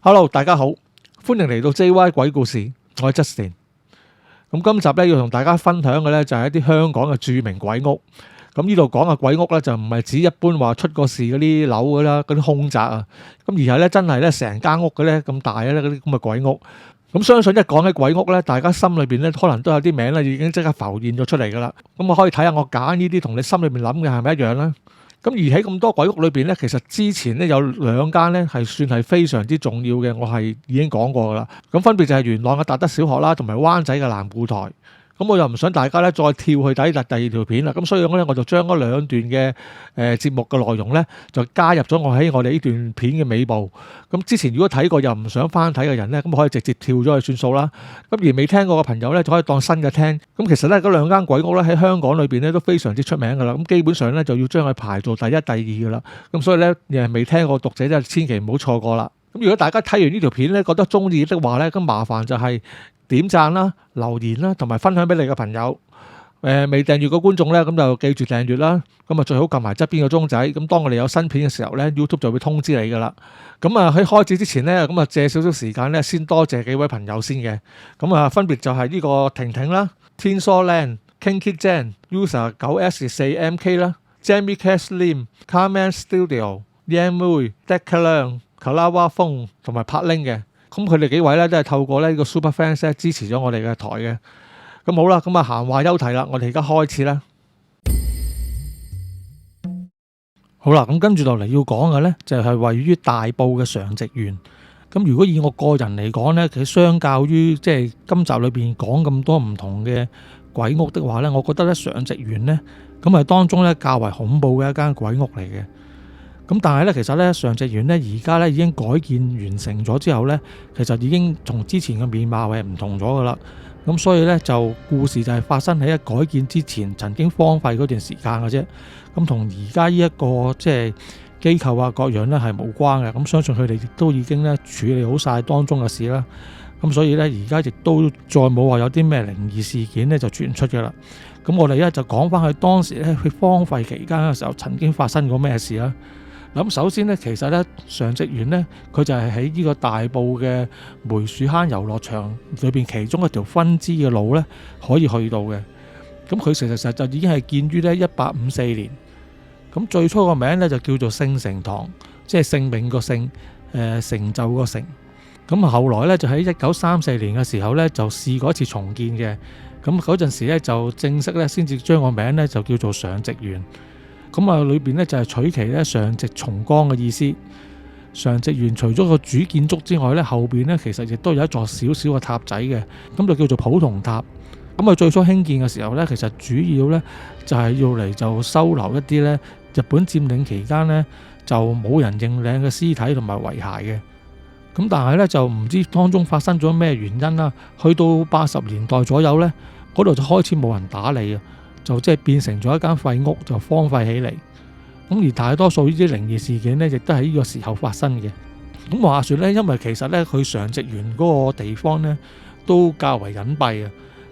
Hello，大家好，歡迎嚟到 JY 鬼故事，我係 Justin。咁今集咧要同大家分享嘅咧就係一啲香港嘅著名鬼屋。咁呢度講嘅鬼屋咧就唔係指一般話出過事嗰啲樓噶啦，嗰啲空宅啊，咁而係咧真係咧成間屋嘅咧咁大咧嗰啲咁嘅鬼屋。咁相信一講起鬼屋咧，大家心裏邊咧可能都有啲名咧已經即刻浮現咗出嚟噶啦。咁我可以睇下我揀呢啲同你心裏邊諗嘅係咪一樣咧？咁而喺咁多鬼屋裏邊咧，其實之前咧有兩間咧係算係非常之重要嘅，我係已經講過噶啦。咁分別就係元朗嘅達德小學啦，同埋灣仔嘅藍固台。咁我又唔想大家咧再跳去睇第二條片啦，咁所以咧我就將嗰兩段嘅節目嘅內容咧就加入咗我喺我哋呢段片嘅尾部。咁之前如果睇過又唔想翻睇嘅人咧，咁可以直接跳咗去算數啦。咁而未聽過嘅朋友咧就可以當新嘅聽。咁其實咧嗰兩間鬼屋咧喺香港裏邊咧都非常之出名噶啦。咁基本上咧就要將佢排做第一、第二噶啦。咁所以咧未聽過讀者真係千祈唔好錯過啦。咁如果大家睇完呢條片咧覺得中意的話咧，咁麻煩就係點讚啦、留言啦，同埋分享俾你嘅朋友。未訂閱嘅觀眾咧，咁就記住訂閱啦。咁啊最好撳埋側邊個鐘仔。咁當我哋有新片嘅時候咧 ，YouTube 就會通知你噶啦。咁啊喺開始之前咧，咁啊借少少時間咧，先多謝幾位朋友先嘅。咁啊分別就係呢個婷婷啦、天梭 Land、Kinky Jan、User9S4MK 啦、Jamie Caslim、Carman Studio、Yan Mui、Declan、Kalawa 風同埋柏玲嘅。咁佢哋幾位咧都係透過呢個 Super Fans 咧支持咗我哋嘅台嘅。咁好啦，咁啊閒話休提啦，我哋而家開始啦。好啦，咁跟住落嚟要講嘅咧就係位於大埔嘅常寂園。咁如果以我個人嚟講咧，佢相較於即係今集裏邊講咁多唔同嘅鬼屋的話咧，我覺得咧常寂園咧咁係當中咧較為恐怖嘅一間鬼屋嚟嘅。咁但係咧，其實咧常寂園咧而家咧已經改建完成咗之後咧，其實已經同之前嘅面貌係唔同咗噶啦。咁所以咧就故事就係發生喺一改建之前曾經荒廢嗰段時間嘅啫。咁同而家呢一個即係機構啊各樣咧係無關嘅。咁相信佢哋亦都已經咧處理好晒當中嘅事啦。咁所以咧而家亦都再冇話有啲咩靈異事件咧就傳出嘅啦。咁我哋咧就講翻佢當時咧佢荒廢期間嘅時候曾經發生過咩事啦。咁首先咧，其實咧常寂園咧，佢就係喺呢個大埔嘅梅樹坑遊樂場裏邊其中一條分支嘅路咧，可以去到嘅。咁佢其實就已經係建於咧1854年。咁最初個名咧就叫做聖成堂，即係性命個性，成就個成。咁後來咧就喺1934年嘅時候咧就試過一次重建嘅。咁嗰陣時咧就正式咧先至將個名咧就叫做常寂園。咁啊，裏邊咧就係取其咧常寂重光嘅意思。常寂園除咗個主建築之外咧，後邊咧其實亦都有一座小小嘅塔仔嘅，咁就叫做普同塔。咁啊，最初興建嘅時候咧，其實主要咧就係要嚟就收留一啲咧日本佔領期間咧就冇人認領嘅屍體同埋遺骸嘅。咁但係咧就唔知當中發生咗咩原因啦，去到80年代左右咧，嗰度就開始冇人打理啊。就即係變成咗一間廢屋，就荒廢起嚟。咁而大多數呢啲靈異事件呢，亦都喺呢個時候發生嘅。咁話說呢，因為其實呢，佢常寂園嗰個地方呢，都較為隱蔽啊。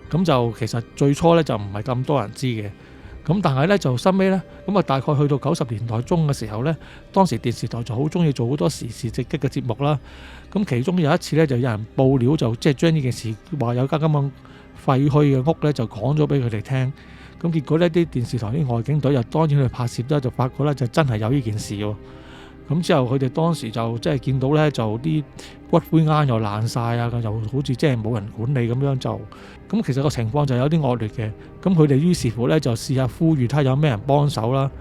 咁就其實最初呢，就唔係咁多人知嘅。咁但係呢，就收尾呢，咁啊大概去到90年代中嘅時候呢，當時電視台就好中意做好多時事直擊嘅節目啦。咁其中有一次呢，就有人報料，就即係將呢件事話有間咁樣廢墟嘅屋呢，就講咗俾佢哋聽。咁結果呢啲電視台啲外景隊又當然去拍攝啦，就發覺咧就真係有呢件事喎。咁之後佢哋當時就即係見到咧就啲骨灰罌又爛晒啊，又好似即係冇人管理咁樣就。咁其實個情況就有啲惡劣嘅。咁佢哋於是乎咧就試下呼籲睇下有咩人幫手啦。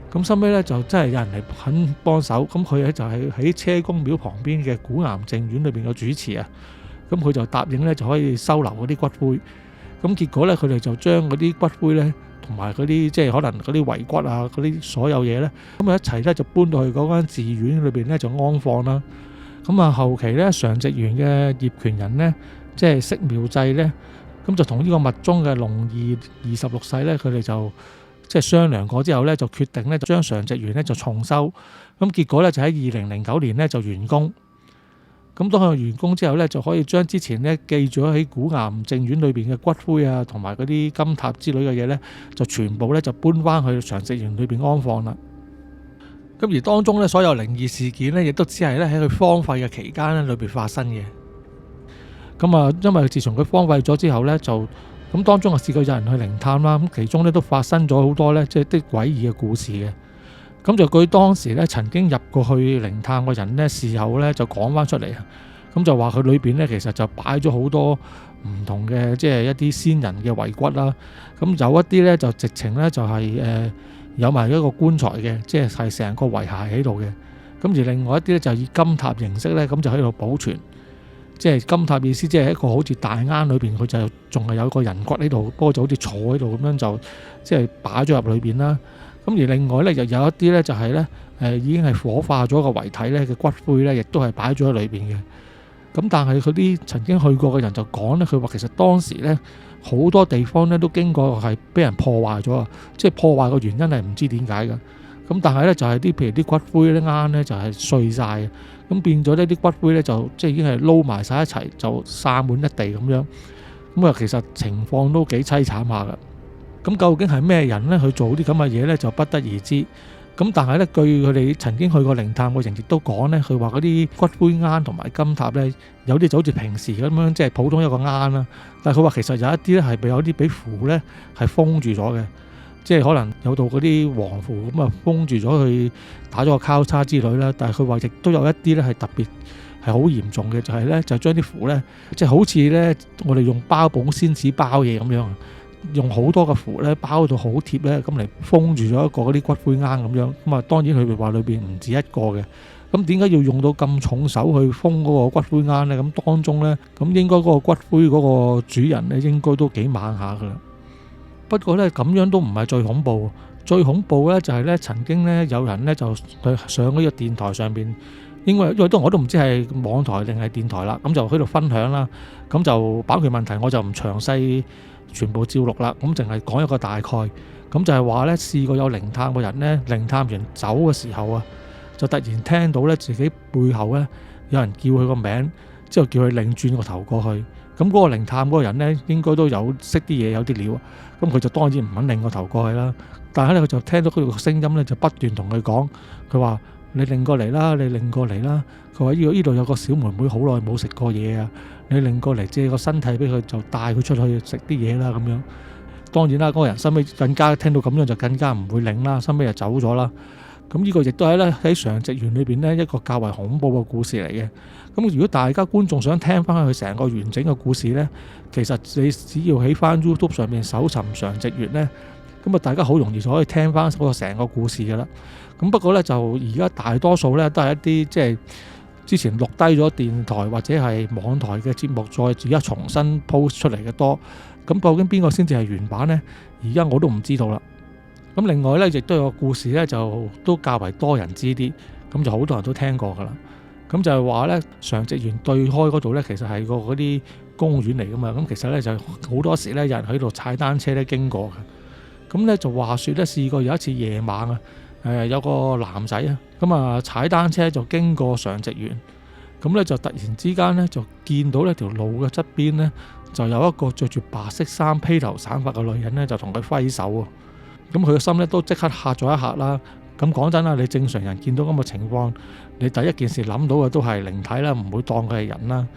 咁收尾咧就真係有人嚟肯幫手。咁佢咧就係喺車公廟旁邊嘅古岩淨苑裏邊嘅主持啊。咁佢就答應咧就可以收留嗰啲骨灰。咁結果咧，佢哋就將嗰啲骨灰咧，同埋嗰啲即係可能嗰啲遺骨啊，嗰啲所有嘢咧，咁啊一齊咧就搬到去嗰間寺院裏邊咧就安放啦。咁啊後期咧常寂園嘅業權人咧，即係釋妙濟咧，咁就同呢個密宗嘅龍義26世咧，佢哋就即係商量過之後咧，就決定咧就將常寂園咧就重修。咁結果咧就喺2009年咧就完工。咁當佢完工之後咧，就可以將之前咧記咗喺古岩淨苑裏邊嘅骨灰啊，同埋嗰啲金塔之類嘅嘢咧，就全部咧就搬翻去常寂園裏邊安放啦。咁而當中咧，所有靈異事件咧，亦都只係咧喺佢荒廢嘅期間咧裏邊發生嘅。咁啊，因為自從佢荒廢咗之後咧，就咁當中啊試過有人去靈探啦，咁其中咧都發生咗好多咧，即係啲詭異嘅故事嘅。咁就據當時咧曾經入過去靈探嘅人咧，事後咧就講翻出嚟啊，咁就話佢裏邊咧其實就擺咗好多唔同嘅，即係一啲先人嘅遺骨啦。咁有一啲咧就直情咧就係有埋一個棺材嘅，即係成個遺骸喺度嘅。咁而另外一啲咧就以金塔形式咧，咁就喺度保存。即係金塔意思，即係一個好似大罌裏邊，佢就仲係有個人骨喺度，不過就好似坐喺度咁樣，就即係擺咗入裏邊啦。咁而另外咧，又有一啲咧就係咧已經係火化咗個遺體咧嘅骨灰咧，亦都係擺咗喺裏邊嘅。咁但係佢啲曾經去過嘅人就講咧，佢話其實當時咧好多地方咧都經過係俾人破壞咗啊，即係破壞個原因係唔知點解嘅。咁但係咧就係啲譬如啲骨灰咧啱咧就係碎晒嘅，咁變咗呢啲骨灰咧就即係已經係撈埋晒一齊，就散滿一地咁樣。咁啊其實情況都幾凄慘下噶。咁究竟係咩人咧去做啲咁嘅嘢咧，就不得而知。咁但係咧，據佢哋曾經去過靈探嘅人亦都講咧，佢話嗰啲骨灰罌同埋金塔咧，有啲就好似平時咁樣，即係普通一個罌啦。但係佢話其實有一啲咧係有啲俾符咧係封住咗嘅，即係可能有到嗰啲黃符咁啊封住咗，佢打咗個交叉之類啦。但係佢話亦都有一啲咧係特別係好嚴重嘅，就係咧就將啲符咧，即係好似咧我哋用包保鮮紙包嘢咁樣。用好多嘅符咧包到好貼咧，咁嚟封住咗一個嗰啲骨灰罌咁樣。咁啊，當然佢哋話裏邊唔止一個嘅。咁點解要用到咁重手去封嗰個骨灰罌咧？咁當中咧，咁應該嗰個骨灰嗰個主人咧，應該都幾猛下噶啦。不過咧，咁樣都唔係最恐怖。最恐怖咧就係咧，曾經咧有人咧就去上嗰個電台上邊，因為我都唔知係網台定係電台啦。咁就喺度分享啦。咁就版權問題，我就唔詳細全部照錄啦，咁淨係講一個大概。咁就係話咧，試過有靈探嘅人咧，靈探員走嘅時候啊，就突然聽到咧自己背後咧有人叫佢個名，之後叫佢擰轉個頭過去。咁嗰個靈探嗰個人咧，應該都有識啲嘢，有啲料。咁佢就當然唔肯擰個頭過去啦。但係咧，佢就聽到佢個聲音咧，就不斷同佢講，佢話：你擰過嚟啦，你擰過嚟啦。佢話呢度有個小妹妹好耐冇食過嘢啊，你擰過嚟借個身體俾佢，就帶佢出去食啲嘢啦咁樣。當然啦，嗰個人收尾更加聽到咁樣就更加唔會擰啦，收尾就走咗啦。咁呢個亦都係咧喺常寂園裏邊呢一個較為恐怖嘅故事嚟嘅。咁如果大家觀眾想聽翻佢成個完整嘅故事呢，其實你只要喺翻 YouTube 上面搜尋常寂園呢，咁啊大家好容易就可以聽翻嗰個成個故事噶啦。咁不過呢，就而家大多數呢都係一啲即係之前錄低咗電台或者係網台嘅節目，再而家重新 post 出嚟嘅多。咁究竟邊個先至係原版呢？而家我都唔知道啦。咁另外呢，亦都有個故事呢，就都較為多人知啲，咁就好多人都聽過噶啦。咁就係話呢，常寂園對開嗰度呢，其實係個嗰啲公園嚟噶嘛。咁其實呢，就好多時呢，有人喺度踩單車呢經過嘅。咁呢，就話說呢，試過有一次夜晚啊，有個男仔啊，咁啊踩單車就經過常寂園，咁呢，就突然之間呢，就見到呢條路嘅側邊呢，就有一個着住白色衫披頭散髮嘅女人呢，就同佢揮手啊。咁佢個心咧都即刻嚇咗一嚇啦。咁講真啦，你正常人見到咁嘅情況，你第一件事諗到嘅都係靈體啦，唔會當佢係人啦。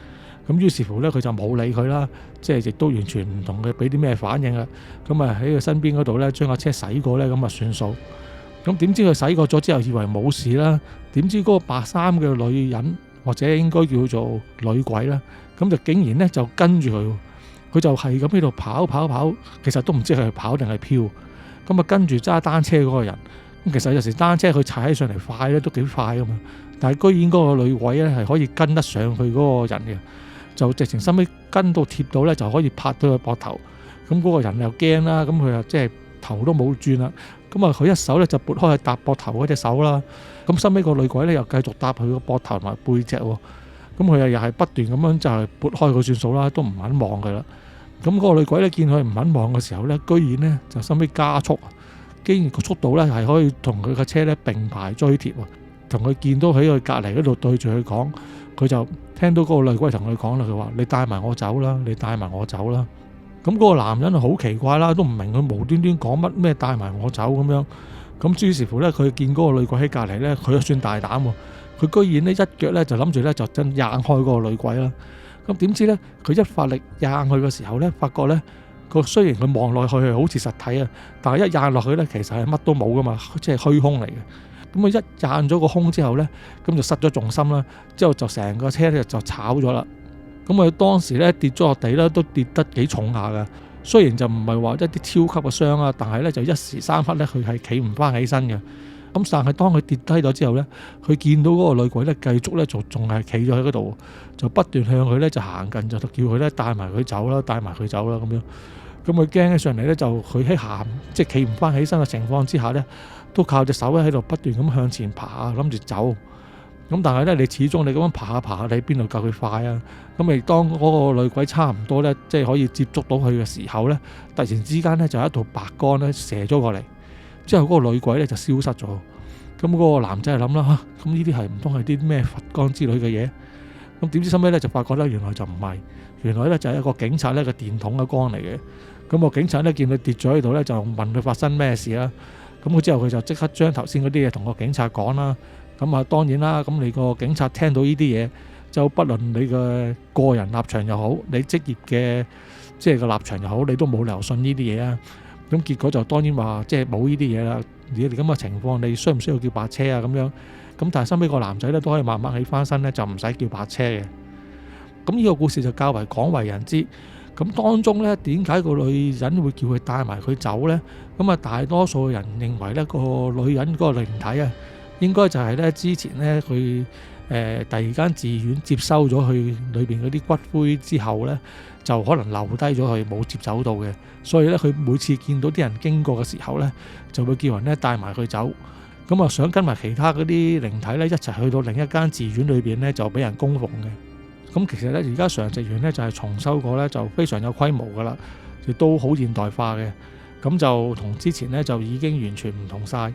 咁於是乎咧，佢就冇理佢啦，即係亦都完全唔同佢俾啲咩反應啊。咁啊喺佢身邊嗰度咧，將架車駛過咧，咁啊算數。咁點知佢駛過咗之後，以為冇事啦。點知嗰個白衫嘅女人或者應該叫做女鬼啦，咁就竟然咧就跟住佢，佢就係咁喺度跑，其實都唔知係跑定係飄。咁啊跟住揸單車嗰個人，咁其實有時單車佢踩起上嚟快咧，都幾快噶嘛。但係居然嗰個女鬼咧係可以跟得上去嗰個人嘅，就直情收尾跟到貼到咧，就可以拍到佢膊頭。咁嗰個人又驚啦，咁佢又即係頭都冇轉啦。咁啊佢一手咧就撥開去搭膊頭嗰隻手啦。咁收尾個女鬼咧又繼續搭佢個膊頭同埋背脊喎。咁佢又係不斷咁樣就係撥開佢算數啦，都唔肯望佢啦。咁嗰個女鬼咧見佢唔肯望嘅時候咧，居然咧就收尾加速，竟然個速度咧係可以同佢嘅車咧並排追貼喎，同佢見到喺佢隔離嗰度對住佢講，佢就聽到嗰個女鬼同佢講啦，佢話：你帶埋我走啦，你帶埋我走啦。咁嗰個男人好奇怪啦，都唔明佢無端端講乜咩帶埋我走咁樣。咁於是乎咧，佢見嗰個女鬼喺隔離咧，佢就算大膽喎，佢居然咧一腳咧就諗住咧就真硬開嗰個女鬼啦。咁點知咧，佢一發力硬佢嘅時候咧，發覺咧個雖然佢望落去係好似實體啊，但係一硬落去咧，其實係乜都冇噶嘛，即係虛空嚟嘅。咁佢一硬咗個空之後咧，咁就失咗重心啦，之後就成個車咧就炒咗啦。咁佢當時咧跌咗落地咧，都跌得幾重下噶。雖然就唔係話一啲超級嘅傷啊，但係咧就一時三刻咧佢係企唔翻起身嘅。咁但係當佢跌低咗之後咧，佢見到嗰個女鬼咧繼續咧仲係企咗喺嗰度，就不斷向佢咧就行近，就叫佢咧帶埋佢走啦，帶埋佢走啦咁樣。咁佢驚起上嚟咧，就佢喺行即係企唔翻起身嘅情況之下咧，都靠隻手喺度不斷咁向前爬，諗住走。咁但係咧，你始終你咁樣爬下爬下，你邊度夠佢快啊？咁咪當嗰個女鬼差唔多咧，即係可以接觸到佢嘅時候咧，突然之間咧就有一道白光咧射咗過嚟，之後嗰個女鬼咧就消失咗。咁嗰個男仔就諗啦，咁呢啲係唔通係啲咩佛光之類嘅嘢？咁點知收尾咧就發覺咧，原來就唔係，原來咧就係一個警察咧個電筒嘅光嚟嘅。咁個警察咧見佢跌咗喺度咧，就問佢發生咩事啦。咁佢之後佢就即刻將頭先嗰啲嘢同個警察講啦。咁啊當然啦，咁你個警察聽到呢啲嘢，就不論你嘅個人立場又好，你職業嘅即係個立場又好，你都冇理由信呢啲嘢啊。咁結果就當然話即係冇呢啲嘢啦。你哋咁嘅情況，你需唔需要叫白車啊？咁樣咁，但係收尾個男仔咧都可以慢慢起翻身咧，就唔使叫白車嘅。咁呢個故事就較為廣為人知。咁當中咧，點解個女人會叫佢帶埋佢走咧？咁啊，大多數人認為咧，個女人嗰個靈體啊，應該就係咧之前咧佢第二間寺院接收咗佢裏邊嗰啲骨灰之後咧，就可能留低咗佢冇接走到嘅，所以咧佢每次見到啲人經過嘅時候咧，就會叫人咧帶埋佢走。咁啊，想跟埋其他嗰啲靈體咧一齊去到另一間寺院裏邊咧，就俾人供奉嘅。咁其實咧，而家常寂園咧就係重修過咧，就非常有規模噶啦，亦都好現代化嘅。咁就同之前咧就已經完全唔同晒。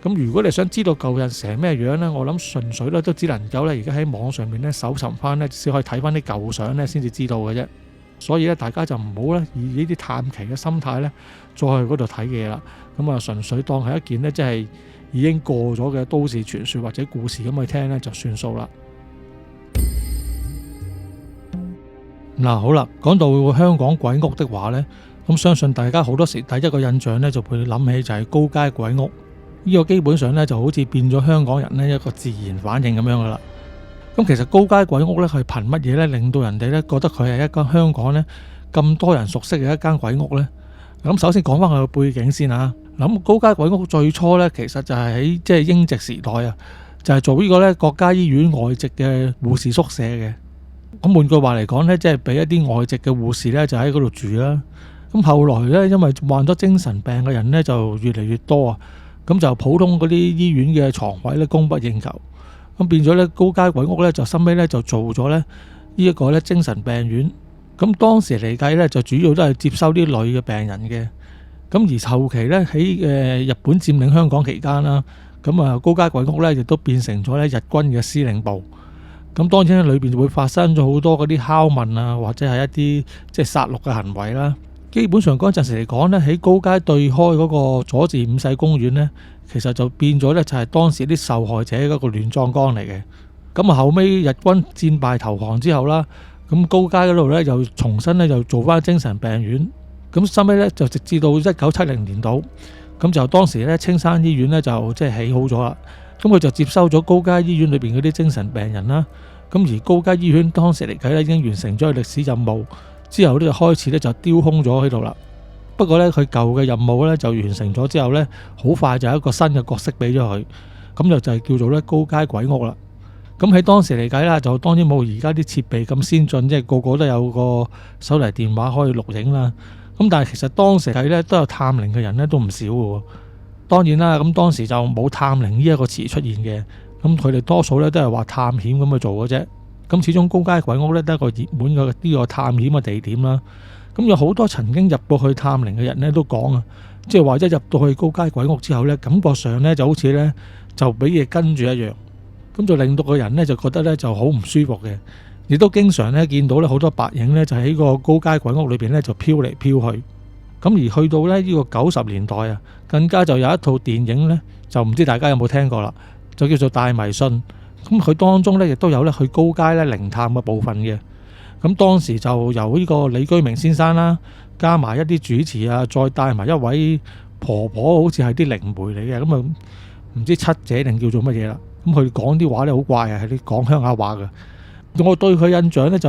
咁如果你想知道舊陣時係咩樣咧，我諗純粹咧都只能夠咧而家喺網上面咧搜尋翻咧，先可以睇翻啲舊相咧先至知道嘅啫。所以咧，大家就唔好咧以呢啲探奇嘅心態咧再去嗰度睇嘢啦。咁啊，純粹當係一件咧即係已經過咗嘅都市傳說或者故事咁去聽咧就算數啦。嗱，好啦，講到香港鬼屋的話呢，咁相信大家好多時第一個印象呢就會諗起就係高街鬼屋，呢個基本上呢就好似變咗香港人呢一個自然反應咁樣噶啦。咁其實高街鬼屋呢係憑乜嘢呢令到人哋呢覺得佢係一間香港呢咁多人熟悉嘅一間鬼屋呢？咁首先講翻佢嘅背景先啊。咁高街鬼屋最初呢其實就係喺即係英殖時代啊，就係做呢個呢國家醫院外籍嘅護士宿舍嘅。咁換句話嚟講呢，即係俾一啲外籍嘅護士呢，就喺嗰度住啦。咁後來呢，因為患咗精神病嘅人呢，就越嚟越多啊，咁就普通嗰啲醫院嘅床位呢，供不應求，咁變咗呢，高街鬼屋呢，就收尾呢，就做咗呢一個呢精神病院。咁當時嚟計呢，就主要都係接收啲女嘅病人嘅。咁而後期呢，喺日本佔領香港期間啦，咁啊高街鬼屋呢，亦都變成咗呢日軍嘅司令部。咁當然咧，裏邊會發生咗好多嗰啲拷問啊，或者係一啲即係殺戮嘅行為啦。基本上嗰陣時嚟講呢，喺高街對開嗰個佐治五世公園呢，其實就變咗呢，就係當時啲受害者嗰個亂葬崗嚟嘅。咁啊後尾日軍戰敗投降之後啦，咁高街嗰度呢，又重新呢，又做翻精神病院。咁收尾呢，就直至到1970年度，咁就當時呢，青山醫院呢，就即係起好咗啦。咁佢就接收咗高街醫院裏邊嗰啲精神病人啦。咁而高街醫院當時嚟計咧已經完成咗歷史任務，之後咧就開始咧就丟空咗喺度啦。不過咧佢舊嘅任務咧就完成咗之後咧，好快就有一個新嘅角色俾咗佢，咁就係叫做咧高街鬼屋啦。咁喺當時嚟計啦，就當然冇而家啲設備咁先進，即係個個都有個手提電話可以錄影啦。咁但係其實當時計咧都有探靈嘅人咧都唔少嘅。當然啦，咁當時就冇探靈呢一個詞出現嘅，咁佢哋多數咧都係話探險咁去做嘅啫。咁始終高街鬼屋咧都係一個熱門嘅呢個探險嘅地點啦。咁有好多曾經入過去探靈嘅人咧都講啊，即係話一入到去高街鬼屋之後咧，感覺上咧就好似咧就俾嘢跟住一樣，咁就令到個人咧就覺得咧就好唔舒服嘅。亦都經常咧見到咧好多白影咧就喺個高街鬼屋裏邊咧就飄嚟飄去。咁而去到咧呢個90年代啊，更加就有一套電影呢，就唔知大家有冇聽過啦，就叫做《大迷信》。咁佢當中呢，亦都有咧去高階咧靈探嘅部分嘅。咁當時就由呢個李居明先生啦，加埋一啲主持啊，再帶埋一位婆婆，好似係啲靈媒嚟嘅。咁啊唔知七姐定叫做乜嘢啦。咁佢講啲話咧好怪啊，係啲講鄉下話嘅。我對佢印象咧就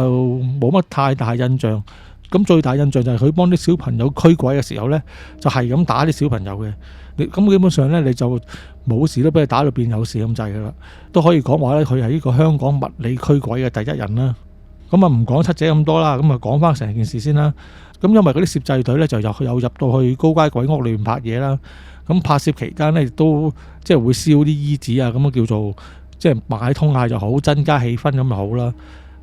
冇乜太大印象。咁最大印象就係佢幫啲小朋友驅鬼嘅時候咧，就係咁打啲小朋友嘅。咁基本上咧，你就冇事都俾佢打到變有事咁滯噶啦。都可以講話咧，佢係呢個香港物理驅鬼嘅第一人啦。咁啊唔講七姐咁多啦，咁啊講翻成件事先啦。咁因為嗰啲攝製隊咧就有入到去高街鬼屋裏面拍嘢啦。咁拍攝期間咧亦都即係會燒啲衣紙啊，咁啊叫做即係買通嗌就好，增加氣氛咁就好啦。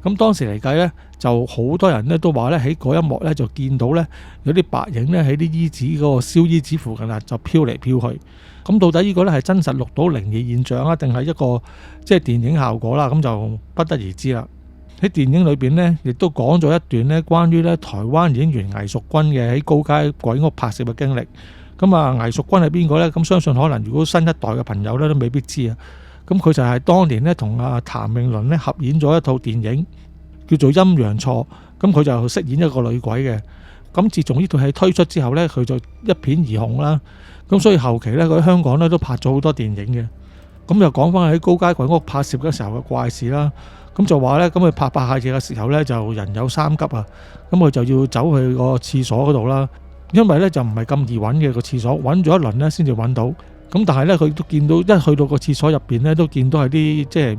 咁當時嚟計咧，就好多人咧都話咧喺嗰一幕咧就見到咧有啲白影咧喺啲衣紙嗰個燒衣紙附近啊，就飄嚟飄去。咁到底呢個咧係真實錄到靈異現象啊，定係一個即係電影效果啦？咁就不得而知啦。喺電影裏邊咧，亦都講咗一段咧關於咧台灣演員魏淑君嘅喺高街鬼屋拍攝嘅經歷。咁啊，魏淑君係邊個咧？咁相信可能如果新一代嘅朋友咧都未必知啊。咁佢就係當年咧同阿譚詠麟咧合演咗一套電影叫做《陰陽錯》，咁佢就飾演一個女鬼嘅。咁自從呢套戲推出之後咧，佢就一片而紅啦。咁所以後期咧佢喺香港咧都拍咗好多電影嘅。咁又講翻喺高街鬼屋拍攝嘅時候嘅怪事啦。咁就話咧，咁佢拍下嘢嘅時候咧就人有三急啊。咁佢就要走去個廁所嗰度啦，因為咧就唔係咁易揾嘅個廁所，揾咗一輪咧先至揾到。咁但係咧，佢都見到一去到個廁所入邊咧，都見到係啲即係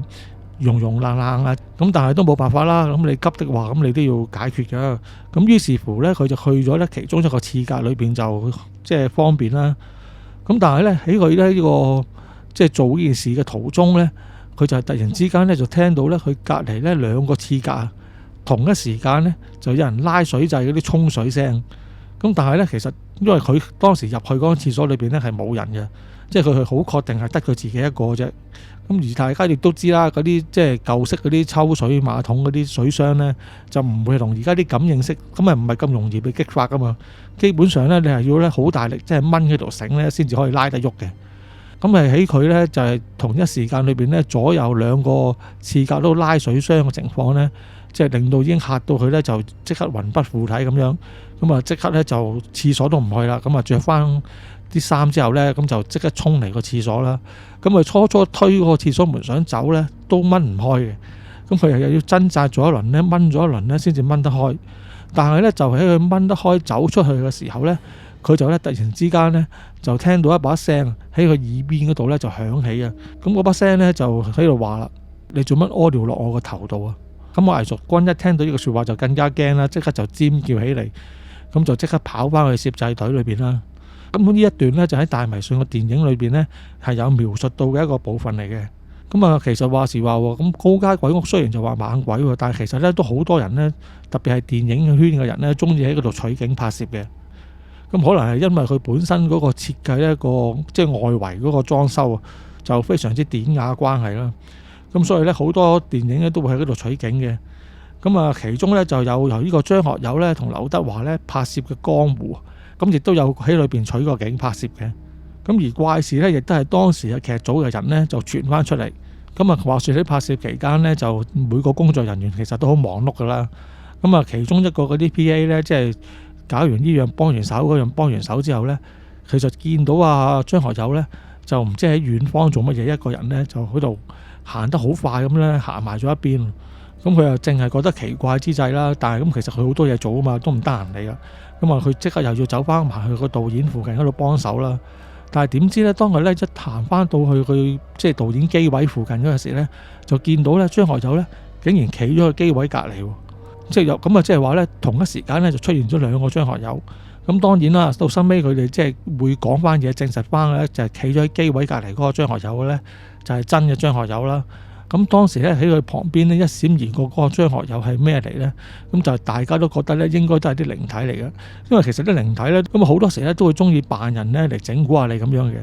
溶溶爛爛啊。咁但係都冇辦法啦。咁你急的話，咁你都要解決㗎。咁於是乎咧，佢就去咗咧其中一個廁格裏邊就即係方便啦。咁但係咧喺佢咧呢個即係做呢件事嘅途中咧，佢就突然之間咧就聽到咧佢隔離咧兩個廁格同一時間咧就有人拉水掣嗰啲沖水聲。咁但係咧其實因為佢當時入去嗰個廁所裏邊咧係冇人嘅。即係佢係好確定係得佢自己一個啫。咁而大家亦都知啦，嗰啲即係舊式嗰啲抽水馬桶嗰啲水箱呢，就唔會同而家啲感應式，咁啊唔係咁容易被激發噶嘛。基本上呢，你係要咧好大力，即係掹喺條繩呢先至可以拉得喐嘅。咁係喺佢呢，就係同一時間裏邊呢，左右兩個廁格都拉水箱嘅情況呢，即係令到已經嚇到佢呢，就即刻魂不附體咁樣。咁啊即刻呢，就廁所都唔去啦。咁啊着翻啲衫之後呢，咁就即刻衝嚟個廁所啦。咁佢初推嗰個廁所門想走呢，都掹唔開嘅。咁佢又要掙扎咗一輪呢，掹咗一輪呢先至掹得開。但係呢，就喺佢掹得開走出去嘅時候呢，佢就咧突然之間呢，就聽到一把聲喺佢耳邊嗰度呢就響起啊。咁嗰把聲呢，就喺度話啦：你做乜屙尿落我個頭度啊？咁我魏淑君一聽到呢個説話就更加驚啦，即刻就尖叫起嚟，咁就即刻跑翻去攝製隊裏邊啦。咁呢一段呢，就喺《大迷信》嘅電影裏邊呢，係有描述到嘅一個部分嚟嘅。咁啊，其實話時話喎，咁高街鬼屋雖然就話猛鬼喎，但係其實呢都好多人呢，特別係電影圈嘅人呢，中意喺嗰度取景拍攝嘅。咁可能係因為佢本身嗰個設計呢，即係外圍嗰個裝修啊，就非常之典雅關係啦。咁所以呢，好多電影呢都會喺嗰度取景嘅。咁啊，其中呢，就有由呢個張學友呢同劉德華呢拍攝嘅江湖。咁亦都有喺裏邊取個景拍攝嘅。咁而怪事呢，亦都係當時嘅劇組嘅人呢就傳翻出嚟。咁啊，話説喺拍攝期間呢，就每個工作人員其實都好忙碌噶啦。咁啊，其中一個嗰啲 PA 呢，即係搞完呢樣幫完手，嗰樣幫完手之後呢，佢就見到啊張學友呢，就唔知喺遠方做乜嘢，一個人呢，就喺度行得好快咁呢，行埋咗一邊。咁佢又淨係覺得奇怪之際啦，但係咁其實佢好多嘢做啊嘛，都唔得閒理啦。咁啊，佢即刻又要走翻埋去個導演附近嗰度幫手啦。但係點知呢，當佢呢一行翻到去佢即係導演機位附近嗰陣時呢，就見到呢張學友呢竟然企咗喺機位隔離喎。即係有咁啊，即係話呢，同一時間呢就出現咗兩個張學友。咁當然啦，到收尾佢哋即係會講翻嘢，證實翻呢就係企咗喺機位隔離嗰個張學友呢，就係真嘅張學友啦。咁當時咧喺佢旁邊咧一閃而過嗰個張學友係咩嚟呢？咁就大家都覺得咧應該都係啲靈體嚟嘅，因為其實啲靈體咧咁好多時咧都會中意扮人咧嚟整蠱下你咁樣嘅。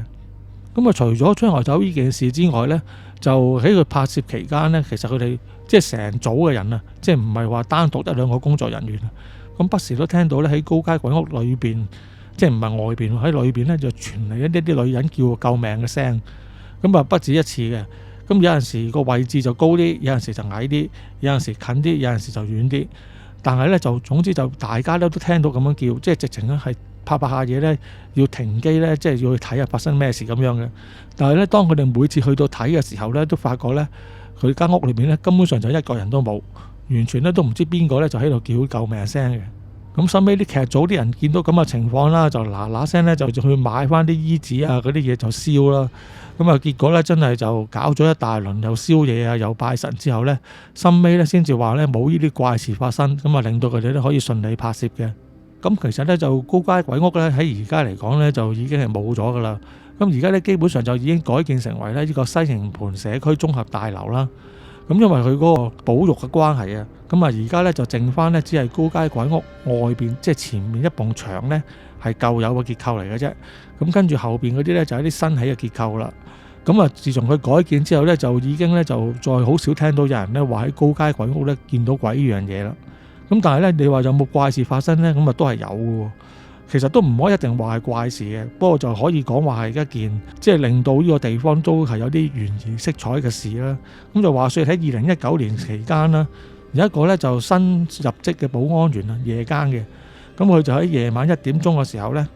咁啊，除咗張學友呢件事之外呢，就喺佢拍攝期間呢，其實佢哋即係成組嘅人啊，即係唔係話單獨一兩個工作人員啊，咁不時都聽到咧喺高街鬼屋裏邊即係唔係外邊，喺裏邊咧就傳嚟一啲女人叫救命嘅聲，咁啊不止一次嘅。咁有陣時個位置就高啲，有陣時就矮啲，有陣時近啲，有陣時就遠啲。但係咧就總之就大家都聽到咁樣叫，即係直情咧係拍下嘢咧要停機咧，即係要去睇下發生咩事咁樣嘅。但係咧當佢哋每次去到睇嘅時候咧，都發覺咧佢間屋裏面咧根本上就一個人都冇，完全咧都唔知邊個咧就喺度叫救命聲嘅。咁收尾啲劇組啲人見到咁嘅情況啦，就嗱聲咧就去買翻啲衣紙啊嗰啲嘢就燒啦。咁啊結果咧真係就搞咗一大輪，又燒嘢啊，又拜神之後咧，收尾咧先至話咧冇呢啲怪事發生，咁啊令到佢哋咧可以順利拍攝嘅。咁其實咧就高街鬼屋咧喺而家嚟講咧就已經係冇咗噶啦。咁而家咧基本上就已經改建成為咧呢個西營盤社區綜合大樓啦。咁因為佢嗰個保育嘅關係啊，咁啊而家咧就剩翻咧只係高街鬼屋外邊，即係前面一埲牆咧係舊有嘅結構嚟嘅啫。咁跟住後邊嗰啲咧就係啲新起嘅結構啦。咁啊自從佢改建之後咧，就已經咧就再好少聽到有人咧話喺高街鬼屋咧見到鬼呢樣嘢啦。咁但係咧你話有冇怪事發生咧？咁啊都係有嘅。其實都唔可以一定話係怪事嘅，不過就可以講話係一件即係令到呢個地方都係有啲懸疑色彩嘅事啦。咁就話說喺2019年期間啦，有一個咧就新入職嘅保安員啊，夜間嘅，咁佢就喺夜晚1點鐘嘅時候咧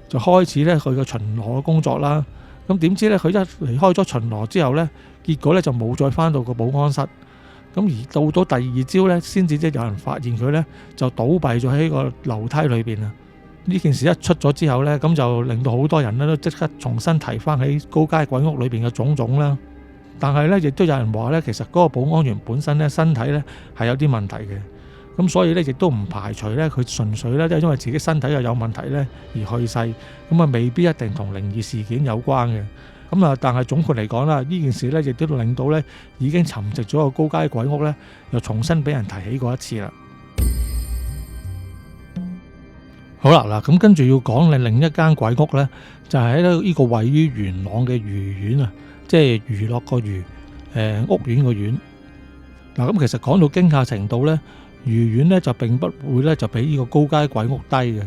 就開始咧佢嘅巡邏嘅工作啦。咁點知咧佢一離開咗巡邏之後咧，結果咧就冇再翻到個保安室。咁而到第二朝咧，先至即係有人發現佢咧就倒斃咗喺個樓梯裏邊啊！呢件事一出咗之後呢，咁就令到好多人咧都即刻重新提翻喺高街鬼屋裏邊嘅種種啦。但係呢，亦都有人話呢，其實嗰個保安員本身呢身體呢係有啲問題嘅。咁所以呢，亦都唔排除呢，佢純粹呢都係因為自己身體又有問題呢而去世。咁啊，未必一定同靈異事件有關嘅。咁啊，但係總括嚟講啦，呢件事呢亦都令到呢已經沉寂咗個高街鬼屋呢，又重新俾人提起過一次啦。好啦，嗱咁跟住要講嘅另一間鬼屋呢，就係喺呢個位於元朗嘅愉苑啊，即係娛樂個愉，屋苑個苑。嗱咁其實講到驚嚇程度呢，愉苑呢就並不會呢就比呢個高街鬼屋低嘅。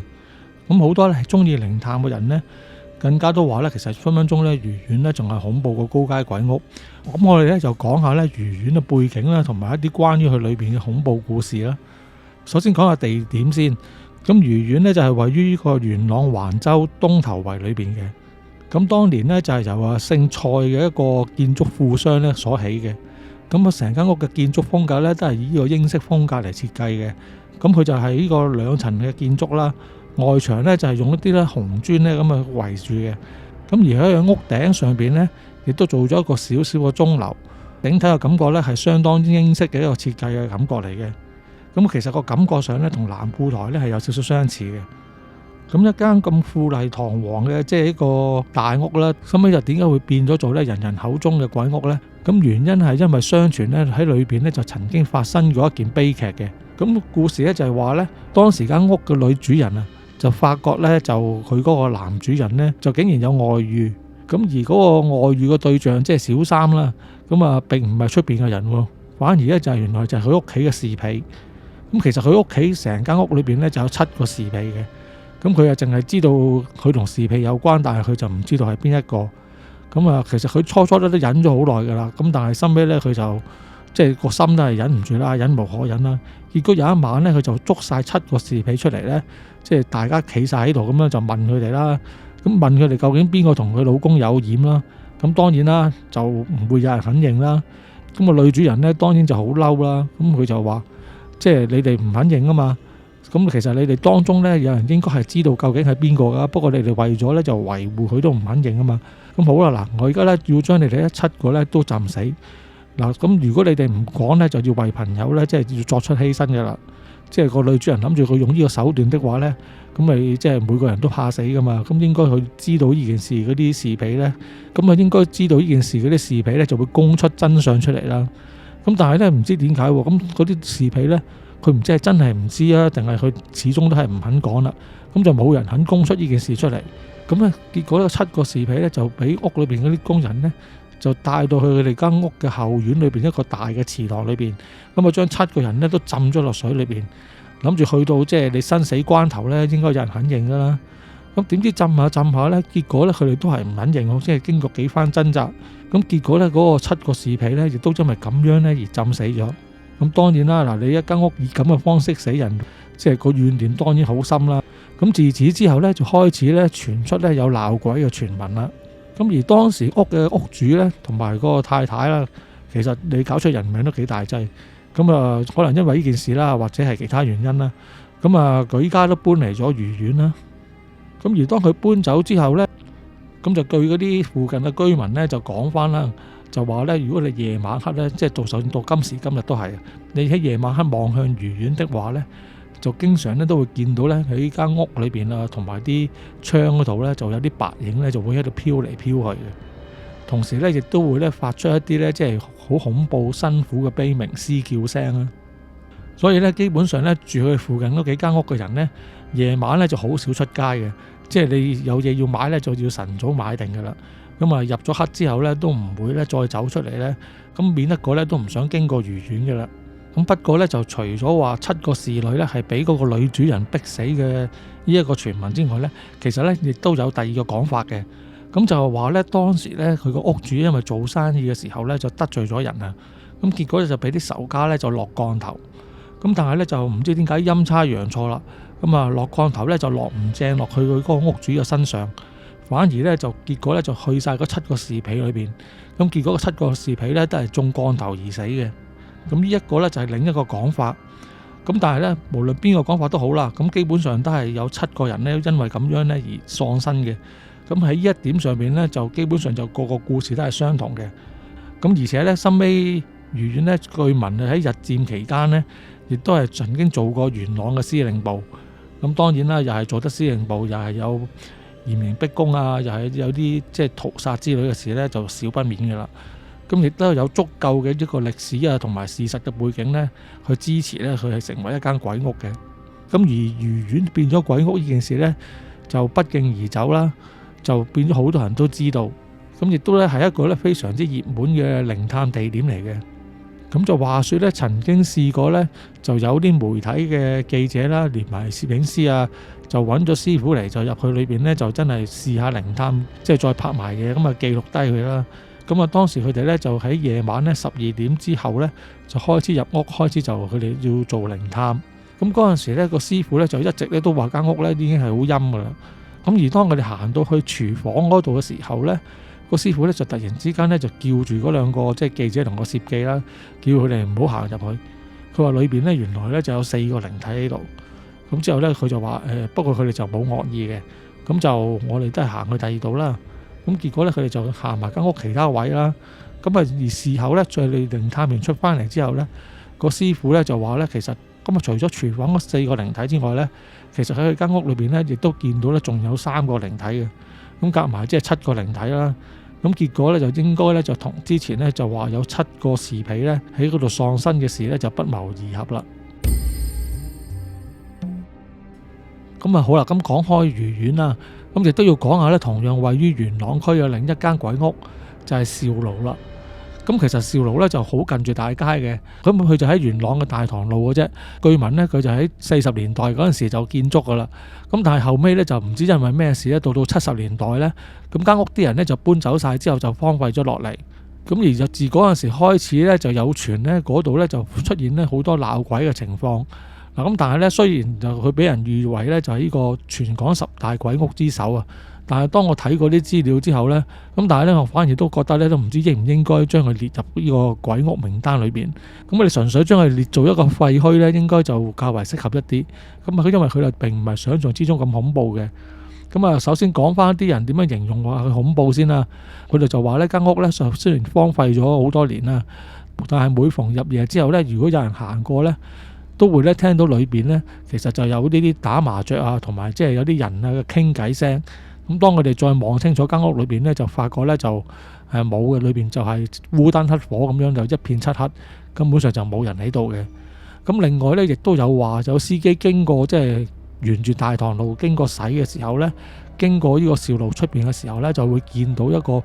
咁好多呢係中意靈探嘅人呢，更加都話呢，其實分分鐘呢愉苑呢仲係恐怖過高街鬼屋。咁我哋呢就講下呢愉苑嘅背景啦，同埋一啲關於佢裏邊嘅恐怖故事啦。首先講下地點先。咁愉苑呢就係位於呢個元朗環州東頭圍裏邊嘅。咁當年呢就係由姓蔡嘅一個建築富商呢所起嘅。咁啊成間屋嘅建築風格呢都係以呢個英式風格嚟設計嘅。咁佢就係呢個2層嘅建築啦，外牆呢就係用一啲咧紅磚呢咁啊圍住嘅。咁而喺屋頂上邊呢，亦都做咗一個小小嘅鐘樓，整體嘅感覺呢係相當英式嘅一個設計嘅感覺嚟嘅。咁其實個感覺上咧，同南固台咧係有少少相似嘅。咁一間咁富麗堂皇嘅，即係一個大屋啦，後尾就點解會變咗做咧人人口中嘅鬼屋呢？咁原因係因為相傳咧喺裏邊咧就曾經發生過一件悲劇嘅。咁故事咧就係話咧，當時間屋嘅女主人啊，就發覺咧就佢嗰個男主人咧就竟然有外遇。咁而嗰個外遇嘅對象即係小三啦，咁啊並唔係出邊嘅人喎，反而咧就係原來就係佢屋企嘅侍婢。咁其實佢屋企成間屋裏邊咧就有7個侍婢嘅，咁佢又淨係知道佢同侍婢有關，但係佢就唔知道係邊一個。咁啊，其實佢初初都忍咗好耐噶啦，咁但係收尾咧佢就即係個心都係忍唔住啦，忍無可忍啦。結果有一晚咧，佢就捉晒7個侍婢出嚟咧，即係大家企晒喺度咁樣就問佢哋啦。咁問佢哋究竟邊個同佢老公有染啦？咁當然啦，就唔會有人肯認啦。咁個女主人咧當然就好嬲啦。咁佢就話：即係你哋唔肯認啊嘛，咁其實你哋當中呢，有人應該係知道究竟係邊個噶，不過你哋為咗呢，就維護佢都唔肯認啊嘛。咁好啦，嗱，我而家呢，要將你哋7個呢都浸死。嗱，咁如果你哋唔講呢，就要為朋友呢，即係要作出犧牲噶啦。即係個女主人諗住佢用呢個手段的話呢，咁咪即係每個人都怕死噶嘛。咁應該佢知道呢件事嗰啲侍婢呢，咁啊應該知道呢件事嗰啲侍婢呢，就會供出真相出嚟啦。咁但係咧唔知點解喎，咁嗰啲侍婢咧，佢唔知係真係唔知啊，定係佢始終都係唔肯講啦。咁就冇人肯供出呢件事出嚟。咁咧結果呢7個侍婢咧就俾屋裏邊嗰啲工人咧就帶到去佢哋間屋嘅後院裏邊一個大嘅池塘裏邊，咁啊將7個人咧都浸咗落水裏邊，諗住去到即係你生死關頭咧，應該有人肯認噶啦。咁點知浸下浸下呢，結果呢，佢哋都係唔肯認，即係經過幾番掙扎，咁結果呢，嗰個7個侍婢呢，亦都因為咁樣呢而浸死咗。咁當然啦，嗱，你一間屋以咁嘅方式死人，即係個怨念當然好深啦。咁自此之後呢，就開始呢傳出呢有鬧鬼嘅傳聞啦。咁而當時屋嘅屋主呢，同埋個太太啦，其實你搞出人命都幾大劑。咁啊，可能因為呢件事啦，或者係其他原因啦，咁啊，佢依家都搬嚟咗愉園啦。咁而當佢搬走之後呢，咁就據嗰啲附近嘅居民呢就講翻啦，就話呢，如果你夜晚黑呢，即係就算到今時今日都係，你喺夜晚黑望向愉園的話呢，就經常呢都會見到呢喺間屋裏邊啊，同埋啲窗嗰度呢，就有啲白影呢就會喺度飄嚟飄去嘅。同時呢，亦都會呢發出一啲呢即係好恐怖、辛苦嘅悲鳴嘶叫聲啦。所以呢，基本上呢，住佢附近嗰幾間屋嘅人呢，夜晚呢就好少出街嘅。即係你有嘢要買呢，就要晨早買定噶啦。咁啊，入咗黑之後呢，都唔會呢再走出嚟呢。咁免得過呢都唔想經過愉園嘅啦。咁不過呢，就除咗話7個侍女呢係俾嗰個女主人逼死嘅呢一個傳聞之外呢，其實呢亦都有第二個講法嘅。咁就係話呢，當時呢，佢個屋主因為做生意嘅時候呢，就得罪咗人啊。咁結果就俾啲仇家呢就落降頭。咁但係呢，就唔知點解陰差陽錯啦。咁啊，落降頭呢就落唔正落去佢嗰個屋主嘅身上，反而呢，就結果呢就去晒嗰7個侍婢裏邊。咁結果嗰7個侍婢呢都係中降頭而死嘅。咁呢一個呢就係另一個講法。咁但係呢，無論邊個講法都好啦，咁基本上都係有7個人呢因為咁樣呢而喪生嘅。咁喺呢一點上面呢，就基本上就個個故事都係相同嘅。咁而且呢，深尾愉園呢，據聞喺日戰期間呢，亦都係曾經做過元朗嘅司令部。咁當然啦，又係做得司令部，又係有嚴刑逼供啊，又係有啲即係屠殺之類嘅事呢，就少不免嘅啦。咁亦都有足夠嘅一個歷史啊，同埋事實嘅背景呢，去支持呢，佢係成為一間鬼屋嘅。咁而愉園變咗鬼屋呢件事呢，就不脛而走啦。就變咗好多人都知道，咁亦都咧係一個咧非常之熱門嘅靈探地點嚟嘅。咁就話說咧，曾經試過咧，就有啲媒體嘅記者啦，連埋攝影師啊，就揾咗師傅嚟，就入去裏邊咧，就真係試下靈探，即係再拍埋嘅，咁啊記錄低佢啦。咁啊當時佢哋咧就喺夜晚咧12點之後咧，就開始入屋，開始就佢哋要做靈探。咁嗰陣時咧個師傅咧就一直咧都話間屋咧已經係好陰噶啦。咁而當佢哋行到去廚房嗰度嘅時候呢，個師傅呢就突然之間呢就叫住嗰兩個即係記者同個攝記啦，叫佢哋唔好行入去。佢話裏邊呢原來呢就有4個靈體喺度。咁之後呢佢就話不過佢哋就冇惡意嘅。咁就我哋都係行去第二度啦。咁結果呢佢哋就行埋間屋其他位啦。咁啊而事後呢，在你靈探員出翻嚟之後呢，個師傅呢就話呢其實咁啊除咗廚房嗰4個靈體之外呢，其實喺佢間屋裏邊咧，亦都見到咧，仲有3個靈體嘅，咁夾埋即係7個靈體啦。咁結果咧就應該咧就同之前咧就話有7個侍婢咧喺嗰度喪生嘅事咧就不謀而合啦。咁啊好啦，咁講開愉園啦，咁亦都要講下咧，同樣位於元朗區嘅另一間鬼屋就係少爐啦。咁其實少爐咧就好近住大街嘅，咁佢就喺元朗嘅大棠路嘅啫。據聞呢，佢就喺40年代嗰陣時就建築噶啦。咁但係後尾咧就唔知因為咩事咧，到70年代咧，咁間屋啲人咧就搬走晒之後就荒廢咗落嚟。咁而就自嗰陣時開始咧就有傳咧嗰度咧就出現咧好多鬧鬼嘅情況。嗱咁但係咧雖然就佢俾人譽為咧就係呢個全港10大鬼屋之首啊。但係當我睇過啲資料之後呢，咁但係呢，我反而都覺得呢，都唔知應唔應該將佢列入呢個鬼屋名單裏邊。咁我哋純粹將佢列做一個廢墟呢，應該就較為適合一啲。咁啊，因為佢哋並唔係想象之中咁恐怖嘅。咁啊，首先講翻啲人點樣形容話佢恐怖先啦。佢哋就話呢間屋呢，就雖然荒廢咗好多年啦，但係每逢入夜之後呢，如果有人行過呢，都會呢聽到裏邊呢，其實就有呢啲打麻雀啊，同埋即係有啲人啊嘅傾偈聲。咁當佢哋再望清楚間屋裏邊呢，就發覺呢就冇嘅，裏邊就係烏燈黑火咁樣，就一片漆黑，根本上就冇人喺度嘅。咁另外呢，亦都有話有司機經過，即係沿住大棠路經過駛嘅時候呢，經過呢個兆路出邊嘅時候呢，就會見到一個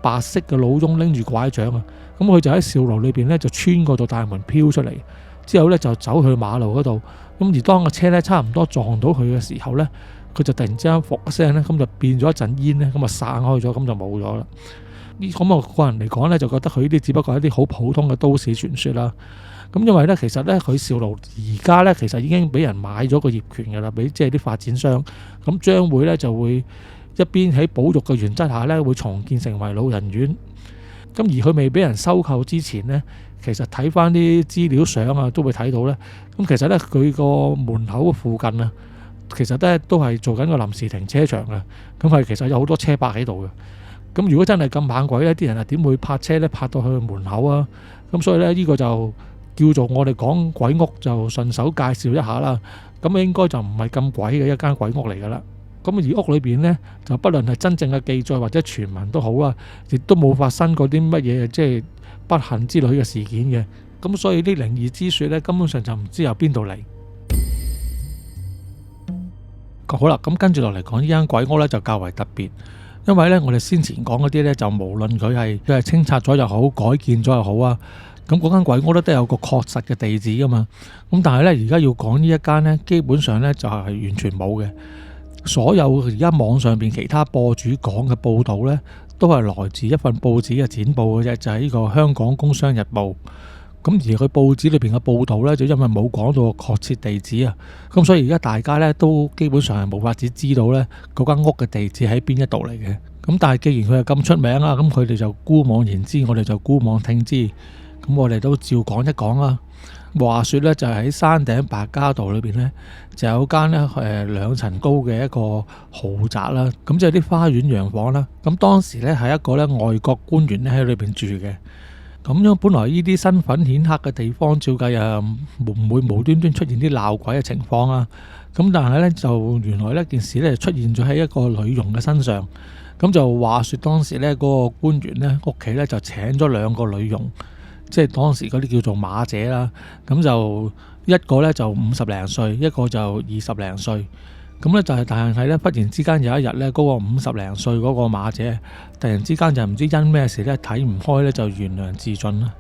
白色嘅老翁拎住拐杖啊。咁佢就喺兆路裏邊呢，就穿過到大門飄出嚟，之後呢，就走去馬路嗰度。咁而當個車呢差唔多撞到佢嘅時候呢，佢就突然之間伏一聲咧，咁就變咗一陣煙咧，咁啊散開咗，咁就冇咗啦。咁我個人嚟講咧，就覺得佢呢啲只不過係一啲好普通嘅都市傳說啦。咁因為咧，其實咧，許紹路而家咧，其實已經俾人買咗個業權㗎啦，俾即係啲發展商。咁將會咧就會一邊喺保育嘅原則下咧，會重建成為老人院。咁而佢未俾人收購之前呢，其實睇翻啲資料相啊，都會睇到咧。咁其實咧，佢個門口附近啊，其實咧都係做緊個臨時停車場嘅。咁係其實有好多車泊喺度嘅。咁如果真係咁猛鬼咧，啲人啊點會泊車咧？泊到去門口啊？咁所以咧，呢個就叫做我哋講鬼屋，就順手介紹一下啦。咁應該就唔係咁鬼嘅一間鬼屋嚟噶啦。咁而屋裏邊呢，就不論係真正嘅記載或者傳聞都好啦，亦都冇發生過啲乜嘢即係不幸之類嘅事件嘅。咁所以啲靈異之說呢，根本上就唔知由邊度嚟。好啦，咁跟住落嚟講呢間鬼屋呢，就較為特別。因為咧，我哋先前講嗰啲咧，就無論佢係清拆咗又好，改建咗又好啊，咁嗰間鬼屋咧都有個確實嘅地址噶嘛。咁但係咧，而家要講呢一間咧，基本上咧就係完全冇嘅。所有而家網上邊其他播主講嘅報導咧，都係來自一份報紙嘅剪報嘅啫，就係呢個《香港工商日報》。咁而佢報紙裏邊嘅報導咧，就因為冇講到確切地址啊，咁所以而家大家咧都基本上係冇法子知道咧嗰間屋嘅地址喺邊一度嚟嘅。咁但係既然佢係咁出名啦，咁佢哋就姑妄言之，我哋就姑妄聽之。咁我哋都照講一講啦。話說咧，就係喺山頂白加道裏邊咧，就有間咧2層高嘅一個豪宅啦。咁即係啲花園洋房啦。咁當時咧係一個咧外國官員咧喺裏邊住嘅。咁樣本來呢啲身份顯赫嘅地方，照計唔會無端端出現啲鬧鬼嘅情況啊。咁但係咧就原來呢件事咧出現咗喺一個女傭嘅身上。咁就話說當時咧嗰個官員咧屋企咧就請咗2個女傭，即係當時嗰啲叫做馬姐啦。咁就一個咧就50零歲，一個就20零歲。咁咧就係，但係咧忽然之間有一日咧，嗰個50零歲嗰個馬姐突然之間就唔知因咩事咧睇唔開咧，就懸梁自盡啦。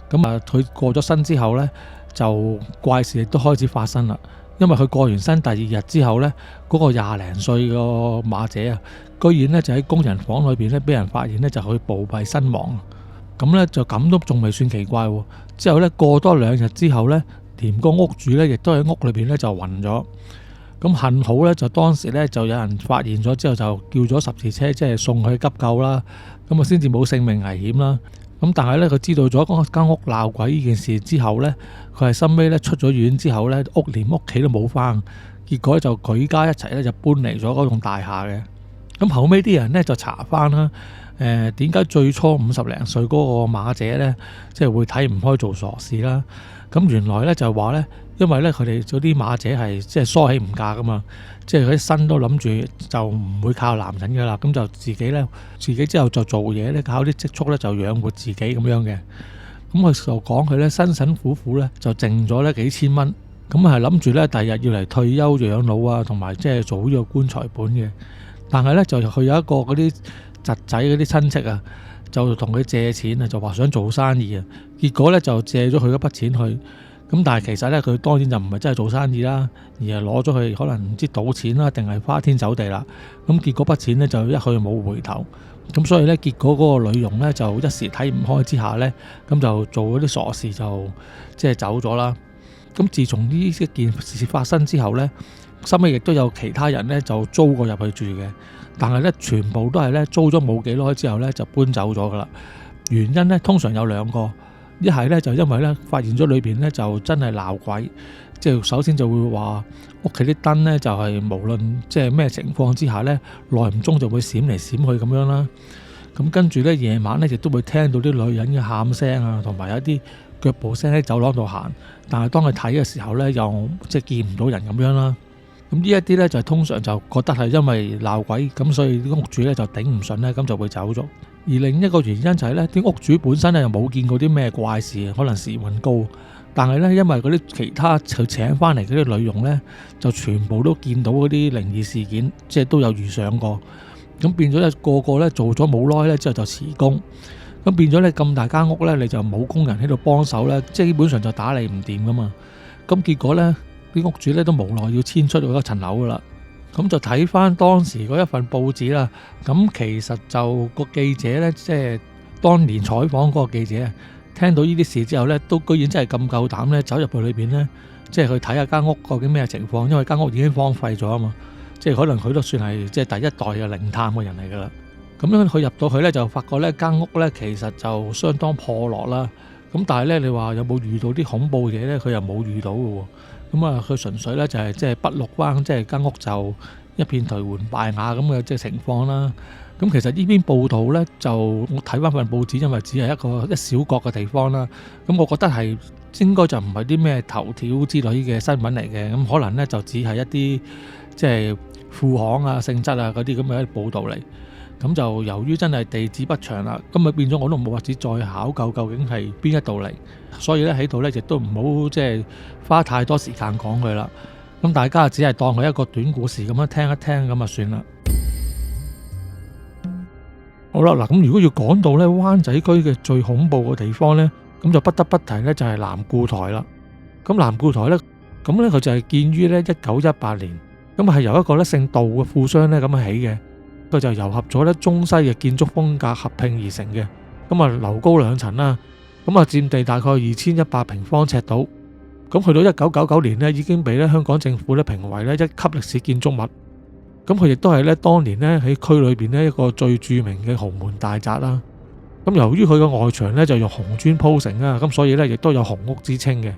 咁啊，佢過咗身之後咧，就怪事亦都開始發生啦。因為佢過完身第2日之後咧，嗰個20零歲個馬姐啊，居然咧就喺工人房裏邊咧俾人發現咧就去暴斃身亡。咁咧就咁都仲未算奇怪喎。之後咧過多2日之後咧，連個屋主咧亦都喺屋裏邊咧就暈咗。咁幸好咧，就當時咧就有人發現咗之後，就叫咗10字車，即係送去急救啦。咁啊，先至冇性命危險啦。咁但係咧，佢知道咗嗰間屋鬧鬼呢件事之後咧，佢係深尾咧出咗院之後咧，連屋企都冇返，結果就舉家一齊咧就搬離咗嗰棟大廈嘅。咁後尾啲人咧就查返啦，點解最初50零歲嗰個馬姐咧，即係會睇唔開做傻事啦？咁原來咧就話咧，因為咧佢哋嗰啲馬姐係即係梳起唔嫁噶嘛，即係佢啲身都諗住就唔會靠男人噶啦，咁就自己之後就做嘢咧，靠啲積蓄咧就養活自己咁樣嘅。咁佢就講佢咧辛辛苦苦咧就剩咗咧幾千蚊，咁係諗住咧第日要嚟退休養老啊，同埋即係做呢個棺材本嘅。但係咧就佢有一個嗰啲侄仔嗰啲親戚啊，就同佢借錢啊，就話想做生意啊，結果咧就借咗佢一筆錢去，咁但係其實咧佢當然就唔係真係做生意啦，而係攞咗去可能唔知賭錢啦，定係花天酒地啦，咁結果筆錢咧就一去冇回頭，咁所以咧結果嗰個女傭咧就一時睇唔開之下咧，咁就做嗰啲傻事就即係走咗啦。咁自從呢一件事發生之後咧，後尾亦都有其他人咧就租過入去住嘅。但係咧，全部都係咧租咗冇幾耐之後咧就搬走咗噶啦。原因咧通常有2個，一係咧就因為咧發現咗裏邊咧就真係鬧鬼，即係首先就會話屋企啲燈咧就係無論即係咩情況之下咧，耐唔中就會閃嚟閃去咁樣啦。咁跟住咧夜晚咧亦都會聽到啲女人嘅喊聲啊，同埋有啲腳步聲喺走廊度行。但係當佢睇嘅時候咧，又即係見唔到人咁樣啦。咁呢一啲咧就通常就覺得係因為鬧鬼，咁所以啲屋主咧就頂唔順咧，咁就會走咗。而另一個原因就係咧，啲屋主本身咧又冇見過啲咩怪事，可能時運高，但係咧因為嗰啲其他佢請翻嚟嗰啲女傭咧，就全部都見到嗰啲靈異事件，即係都有遇上過。咁變咗咧個個咧做咗冇耐咧之後就辭工，咁變咗咧咁大間屋咧你就冇工人喺度幫手咧，即係基本上就打理唔掂噶嘛。咁結果咧啲屋主咧都無奈要遷出嗰層樓噶啦，咁就睇翻當時嗰一份報紙啦。咁其實就個記者呢，即係當年採訪嗰個記者，聽到呢啲事之後呢，都居然真係咁夠膽呢走入去裏邊呢，即係去睇下間屋究竟咩情況，因為間屋已經荒廢咗啊嘛。即係可能佢都算係即係第一代嘅靈探嘅人嚟噶啦。咁樣佢入到去呢，就發覺呢間屋呢其實就相當破落啦。咁但係呢，你話有冇遇到啲恐怖嘢呢？佢又冇遇到嘅喎。咁啊，佢純粹呢就係即係北綠灣，即係間屋就一片頹垣敗瓦咁嘅即係情況啦。咁其實呢篇報道呢，就我睇翻份報紙，因為只係一小角嘅地方啦。咁我覺得係應該就唔係啲咩頭條之類嘅新聞嚟嘅。咁可能呢，就只係一啲即係副行啊、性質啊嗰啲咁嘅一啲報道嚟。咁就由於真係地址不詳啦，咁咪變咗我都冇法子再考究究竟係邊一度嚟，所以咧喺度咧亦都唔好即係花太多時間講佢啦。咁大家只係當佢一個短故事咁樣聽一聽咁就算啦。好啦，嗱咁如果要講到咧灣仔區嘅最恐怖嘅地方咧，咁就不得不提咧就係南固台啦。咁南固台咧，咁咧佢就係建於咧1918年，咁係由一個咧姓杜嘅富商咧咁樣起嘅。佢就糅合咗咧中西嘅建築風格合併而成嘅，咁啊樓高2層啦，咁啊佔地大概2100平方尺度，咁去到1999年呢，已經被咧香港政府咧評為咧一級歷史建築物，咁佢亦都係咧當年咧喺區裏邊咧一個最著名嘅豪門大宅啦。咁由於佢嘅外牆咧就用紅磚鋪成啊，咁所以咧亦都有紅屋之稱嘅。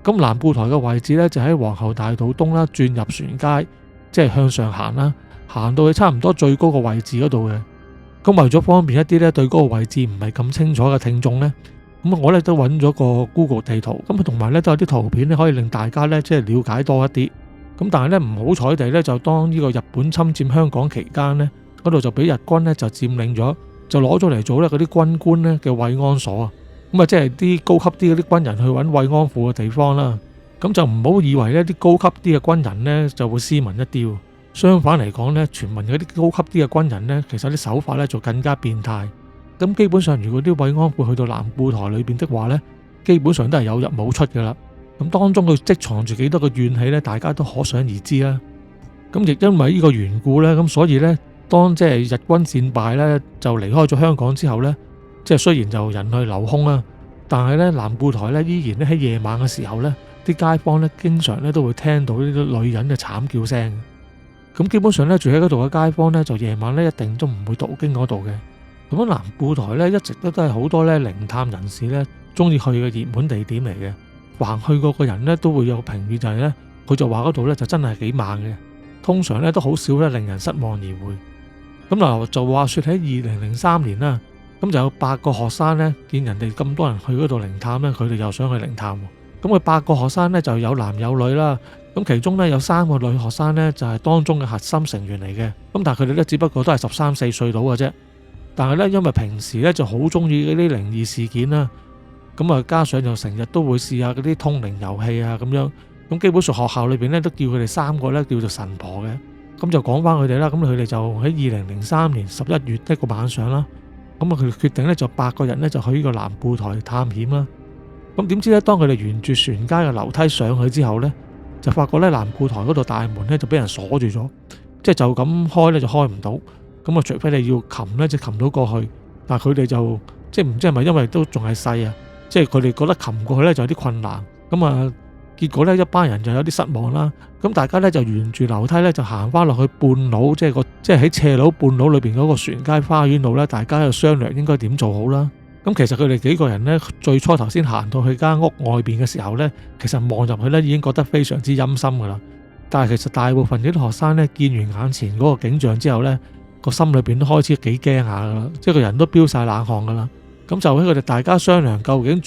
咁南固台嘅位置咧就喺皇后大道東啦，轉入船街，即係向上行啦。行到去差唔多最高個位置嗰度嘅，咁為咗方便一啲咧對嗰個位置唔係咁清楚嘅聽眾呢，咁我咧都揾咗個 Google 地圖，咁同埋咧都有啲圖片咧可以令大家咧即係了解多一啲。咁但係咧唔好彩地咧，就當呢個日本侵佔香港期間呢，嗰度就俾日軍咧就佔領咗，就攞咗嚟做咧嗰啲軍官咧嘅慰安所啊。咁啊即係啲高級啲嗰啲軍人去揾慰安婦嘅地方啦。咁就唔好以為呢啲高級啲嘅軍人呢就會斯文一啲。相反嚟講呢，傳聞嗰啲高級啲嘅軍人呢，其實啲手法呢就更加變態。咁基本上，如果啲慰安婦去到南固台裏邊的話呢，基本上都係有入冇出噶啦。咁當中佢積藏住幾多個怨氣呢，大家都可想而知啦。咁亦因為呢個緣故呢，咁所以呢，當即係日軍戰敗呢，就離開咗香港之後呢，即係雖然就人去樓空啦，但係呢，南固台呢依然咧喺夜晚嘅時候呢，啲街坊呢經常呢都會聽到呢啲女人嘅慘叫聲。咁基本上咧住喺嗰度嘅街坊咧，就夜晚咧一定都唔會途經嗰度嘅。咁南固台咧一直都係好多咧靈探人士咧中意去嘅熱門地點嚟嘅。橫去過嘅人咧都會有評語，就係咧佢就話嗰度咧就真係幾猛嘅，通常咧都好少咧令人失望而回。咁嗱就話說喺2003年啦，咁就有8個學生咧見人哋咁多人去嗰度靈探咧，佢哋又想去靈探。咁佢8個學生咧就有男有女啦。咁其中咧有3個女學生咧就係當中嘅核心成員嚟嘅，咁但係佢哋咧只不過都係13、14歲到嘅啫。但係咧因為平時咧就好中意嗰啲靈異事件啦，咁啊加上就成日都會試下嗰啲通靈遊戲啊咁樣，咁基本上學校裏邊咧都叫佢哋3個咧叫做神婆嘅。咁就講翻佢哋啦，咁佢哋就喺2003年11月一個晚上啦，咁啊佢哋決定咧就8個人咧就去呢個南固台探險啦。咁點知咧當佢哋沿住船街嘅樓梯上去之後咧，就發覺咧南固台嗰度大門咧就俾人鎖住咗，即係就咁開咧就開唔到，咁啊除非你要擒咧就擒到過去，但係佢哋就即係唔知係咪因為都仲係細啊，即係佢哋覺得擒過去咧就有啲困難，咁啊結果咧一班人就有啲失望啦，咁大家咧就沿住樓梯咧就行翻落去半路，即係喺斜路半路裏邊嗰個船街花園路咧，大家就商量應該點做好啦。咁其實佢哋幾個人呢，最初頭先行到去間屋外邊嘅時候呢，其實望入去呢已經覺得非常之陰森噶啦。但係其實大部分啲學生呢，見完眼前嗰個景象之後呢，個心裏邊都開始幾驚下噶啦，即係個人都飆晒冷汗噶啦。咁就喺佢哋大家商量究竟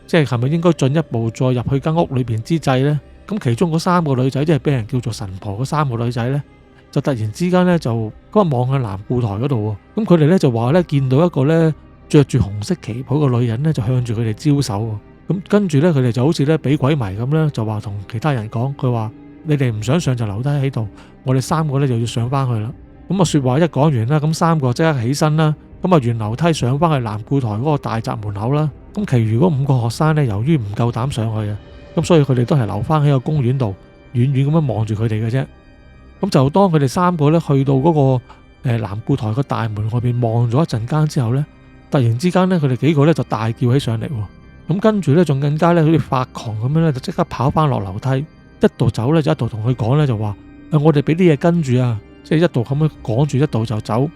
即係咪應該進一步再入去間屋裏邊之際呢，咁其中嗰3個女仔即係俾人叫做神婆嗰3個女仔呢，就突然之間呢，就嗰個望向南固台嗰度喎。咁佢哋呢就話呢，見到一個呢着住紅色旗袍嘅女人呢，就向住佢哋招手。咁跟住呢，佢哋就好似呢俾鬼迷咁呢，就話同其他人講，佢話你哋唔想上就留低喺度，我哋3個呢就要上翻去啦。咁啊說話一講完啦，咁3個即刻起身啦，咁啊沿樓梯上翻去南固台嗰個大閘門口啦。咁其餘嗰5個學生呢，由於唔夠膽上去啊，咁所以佢哋都係留翻喺個公園度，遠遠咁樣望住佢哋嘅啫。咁就當佢哋3個咧去到嗰個南固台個大門外邊望咗一陣間之後咧，突然之間咧佢哋幾個咧就大叫起上嚟喎。咁跟住咧仲更加咧好似發狂咁樣咧，就即刻跑翻落樓梯，一度走咧就一度同佢講咧就話我哋俾啲嘢跟住啊，即係一度咁樣講住一度就走。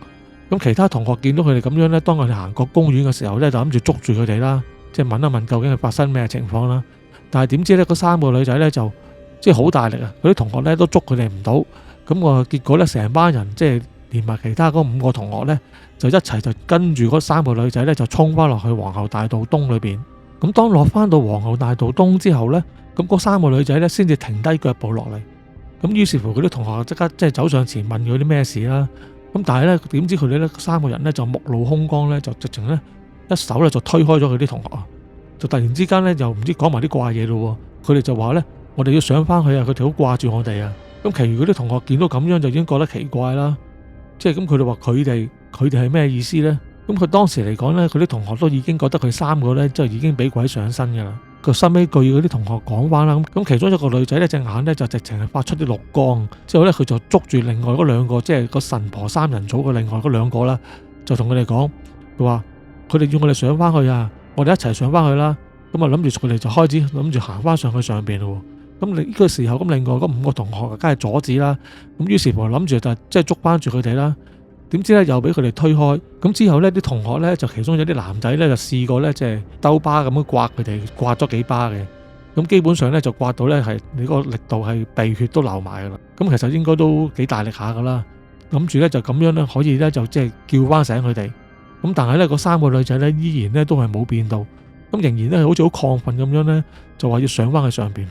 咁其他同學見到佢哋咁樣咧，當佢哋行過公園嘅時候咧，就諗住捉住佢哋啦，即係問一問究竟係發生咩情況啦。但係點知咧，嗰3個女仔咧就即係好大力啊！嗰啲同學咧都捉佢哋唔到。咁我結果咧，成班人即係連埋其他嗰5個同學咧，就一齊就跟住嗰3個女仔咧，就衝翻落去皇后大道東裏邊。咁當落翻到皇后大道東之後咧，咁嗰3個女仔咧先至停低腳步落嚟。咁於是乎嗰啲同學即刻即係走上前問佢啲咩事啦。咁但係咧點知佢哋咧3個人咧就目露凶光咧，就直情咧一手咧就推開咗佢啲同學啊！就突然之間咧又唔知講埋啲怪嘢咯。佢哋就話咧：我哋要上翻去啊！佢哋好掛住我哋啊！咁其餘嗰啲同學見到咁樣就已經覺得奇怪啦。即係咁佢哋話佢哋係咩意思咧？咁佢當時嚟講咧，佢啲同學都已經覺得佢3個咧即係已經俾鬼上身噶啦。佢收尾據嗰啲同學講翻啦，咁其中一個女仔咧隻眼咧就直情係發出啲綠光，之後咧佢就捉住另外嗰2個，即係個神婆3人組嘅另外嗰2個啦，就同佢哋講，佢話佢哋要我哋上翻去啊，我哋一齊上翻去啦。咁啊諗住佢哋就開始諗住行翻上去上邊咯。咁呢個時候咁另外嗰5個同學梗係阻止啦。咁於是乎諗住就即係捉翻住佢哋啦。點知咧又俾佢哋推開。咁之後呢啲同學咧就其中有啲男仔咧就試過咧即係兜巴咁樣刮佢哋，刮咗幾巴嘅。咁基本上咧就刮到咧係你個力度係鼻血都流埋噶啦。咁其實應該都幾大力下噶啦。諗住咧就咁樣咧可以咧就即係叫翻醒佢哋。咁但係咧嗰3個女仔咧依然咧都係冇變到。咁仍然咧好似好亢奮咁樣咧，就話要上翻去上邊。